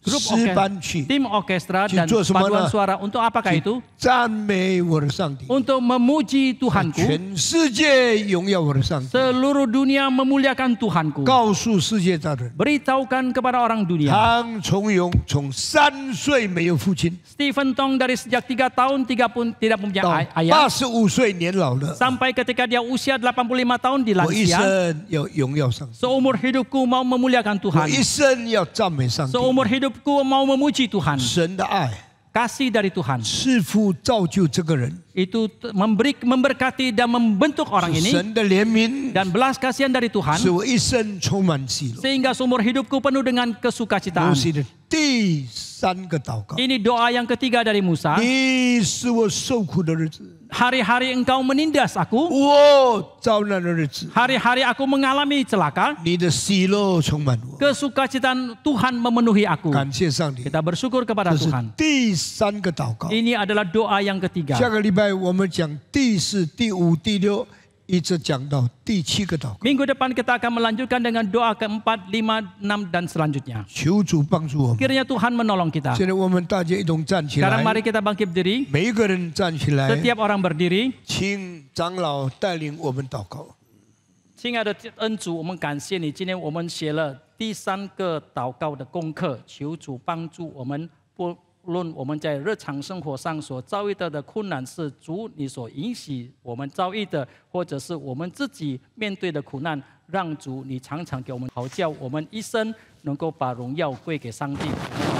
B: grup
A: 诗班去，
B: tim orkestra dan
A: Untuk semua
B: paduan
A: lah.
B: suara. Untuk apakah itu?
A: 赞美我的上帝，
B: Untuk memuji Tuhanku.
A: 全世界荣耀我的上帝，
B: Seluruh dunia memuliakan Tuhanku.
A: 告诉世界大人。
B: Beritahukan kepada orang dunia.
A: 唐崇荣从3岁没有父亲，
B: Stephen Tong dari sejak 3 tahun tidak
A: 到
B: mempunyai ayah.
A: 85岁年老了，
B: Sampai ketika dia usia 85 tahun
A: 我一
B: dilansia.
A: 生要荣耀上帝，
B: Seumur hidupku mau memuliakan
A: 我
B: Tuhan.
A: 一生要赞美上帝。
B: Seumur hidupku mau memuji Tuhan.
A: 神的爱
B: Kasih dari Tuhan.
A: 是否造就这个人？
B: Itu memberkati dan membentuk orang ini.
A: 神的怜悯
B: Dan belas kasihan dari Tuhan.
A: 使我一生充满喜乐。
B: Sehingga seumur hidupku penuh dengan
A: 摩
B: kesukacitaan.
A: 西的第3个祷告，
B: Ini doa yang ketiga dari Musa.
A: 你使我受苦的日子，
B: Hari-hari engkau menindas aku.
A: 我遭难的日子，
B: Hari-hari aku mengalami celaka.
A: 你的喜乐充满我。
B: Kesukacitaan Tuhan memenuhi aku.
A: 感谢上帝，
B: Kita bersyukur kepada
A: 这是
B: Tuhan.
A: 第3个祷告。
B: Ini adalah doa yang
A: 下
B: ketiga.
A: 个礼拜我们讲第4、第5、第6，一直讲到第7个祷告。
B: Minggu depan kita akan melanjutkan dengan doa keempat, 5, 6 dan selanjutnya.
A: 求主帮助我们。
B: Kiranya Tuhan menolong kita.
A: 现在我们大家一同站起
B: Sekarang
A: 来，
B: mari kita bangkit berdiri.
A: 每一个人站起来，
B: Setiap orang berdiri.
A: 请长老带领我们祷告。
B: 亲爱的恩主，我们感谢你。今天我们写了第3个祷告的功课，求主帮助我们，不论我们在日常生活上所遭遇到的困难是主你所允许我们遭遇的，或者是我们自己面对的苦难，让主你常常给我们好叫我们一生能够把荣耀归给上帝，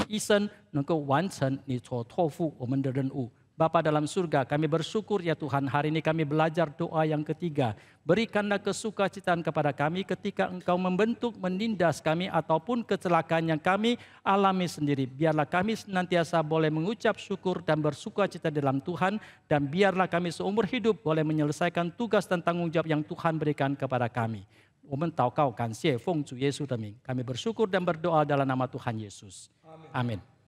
B: 一生能够完成你所托付我们的任务。 Bapa dalam surga, kami bersyukur ya Tuhan, hari ini kami belajar doa yang ketiga. Berikanlah kesukacitaan kepada kami ketika Engkau membentuk, menindas kami ataupun kecelakaan yang kami alami sendiri. Biarlah kami senantiasa boleh mengucap syukur dan bersukacita dalam Tuhan. Dan biarlah kami seumur hidup boleh menyelesaikan tugas dan tanggung jawab yang Tuhan berikan kepada kami. 我们祷告感谢奉主耶稣的名，kami bersyukur dan berdoa dalam nama Tuhan Yesus. Amin.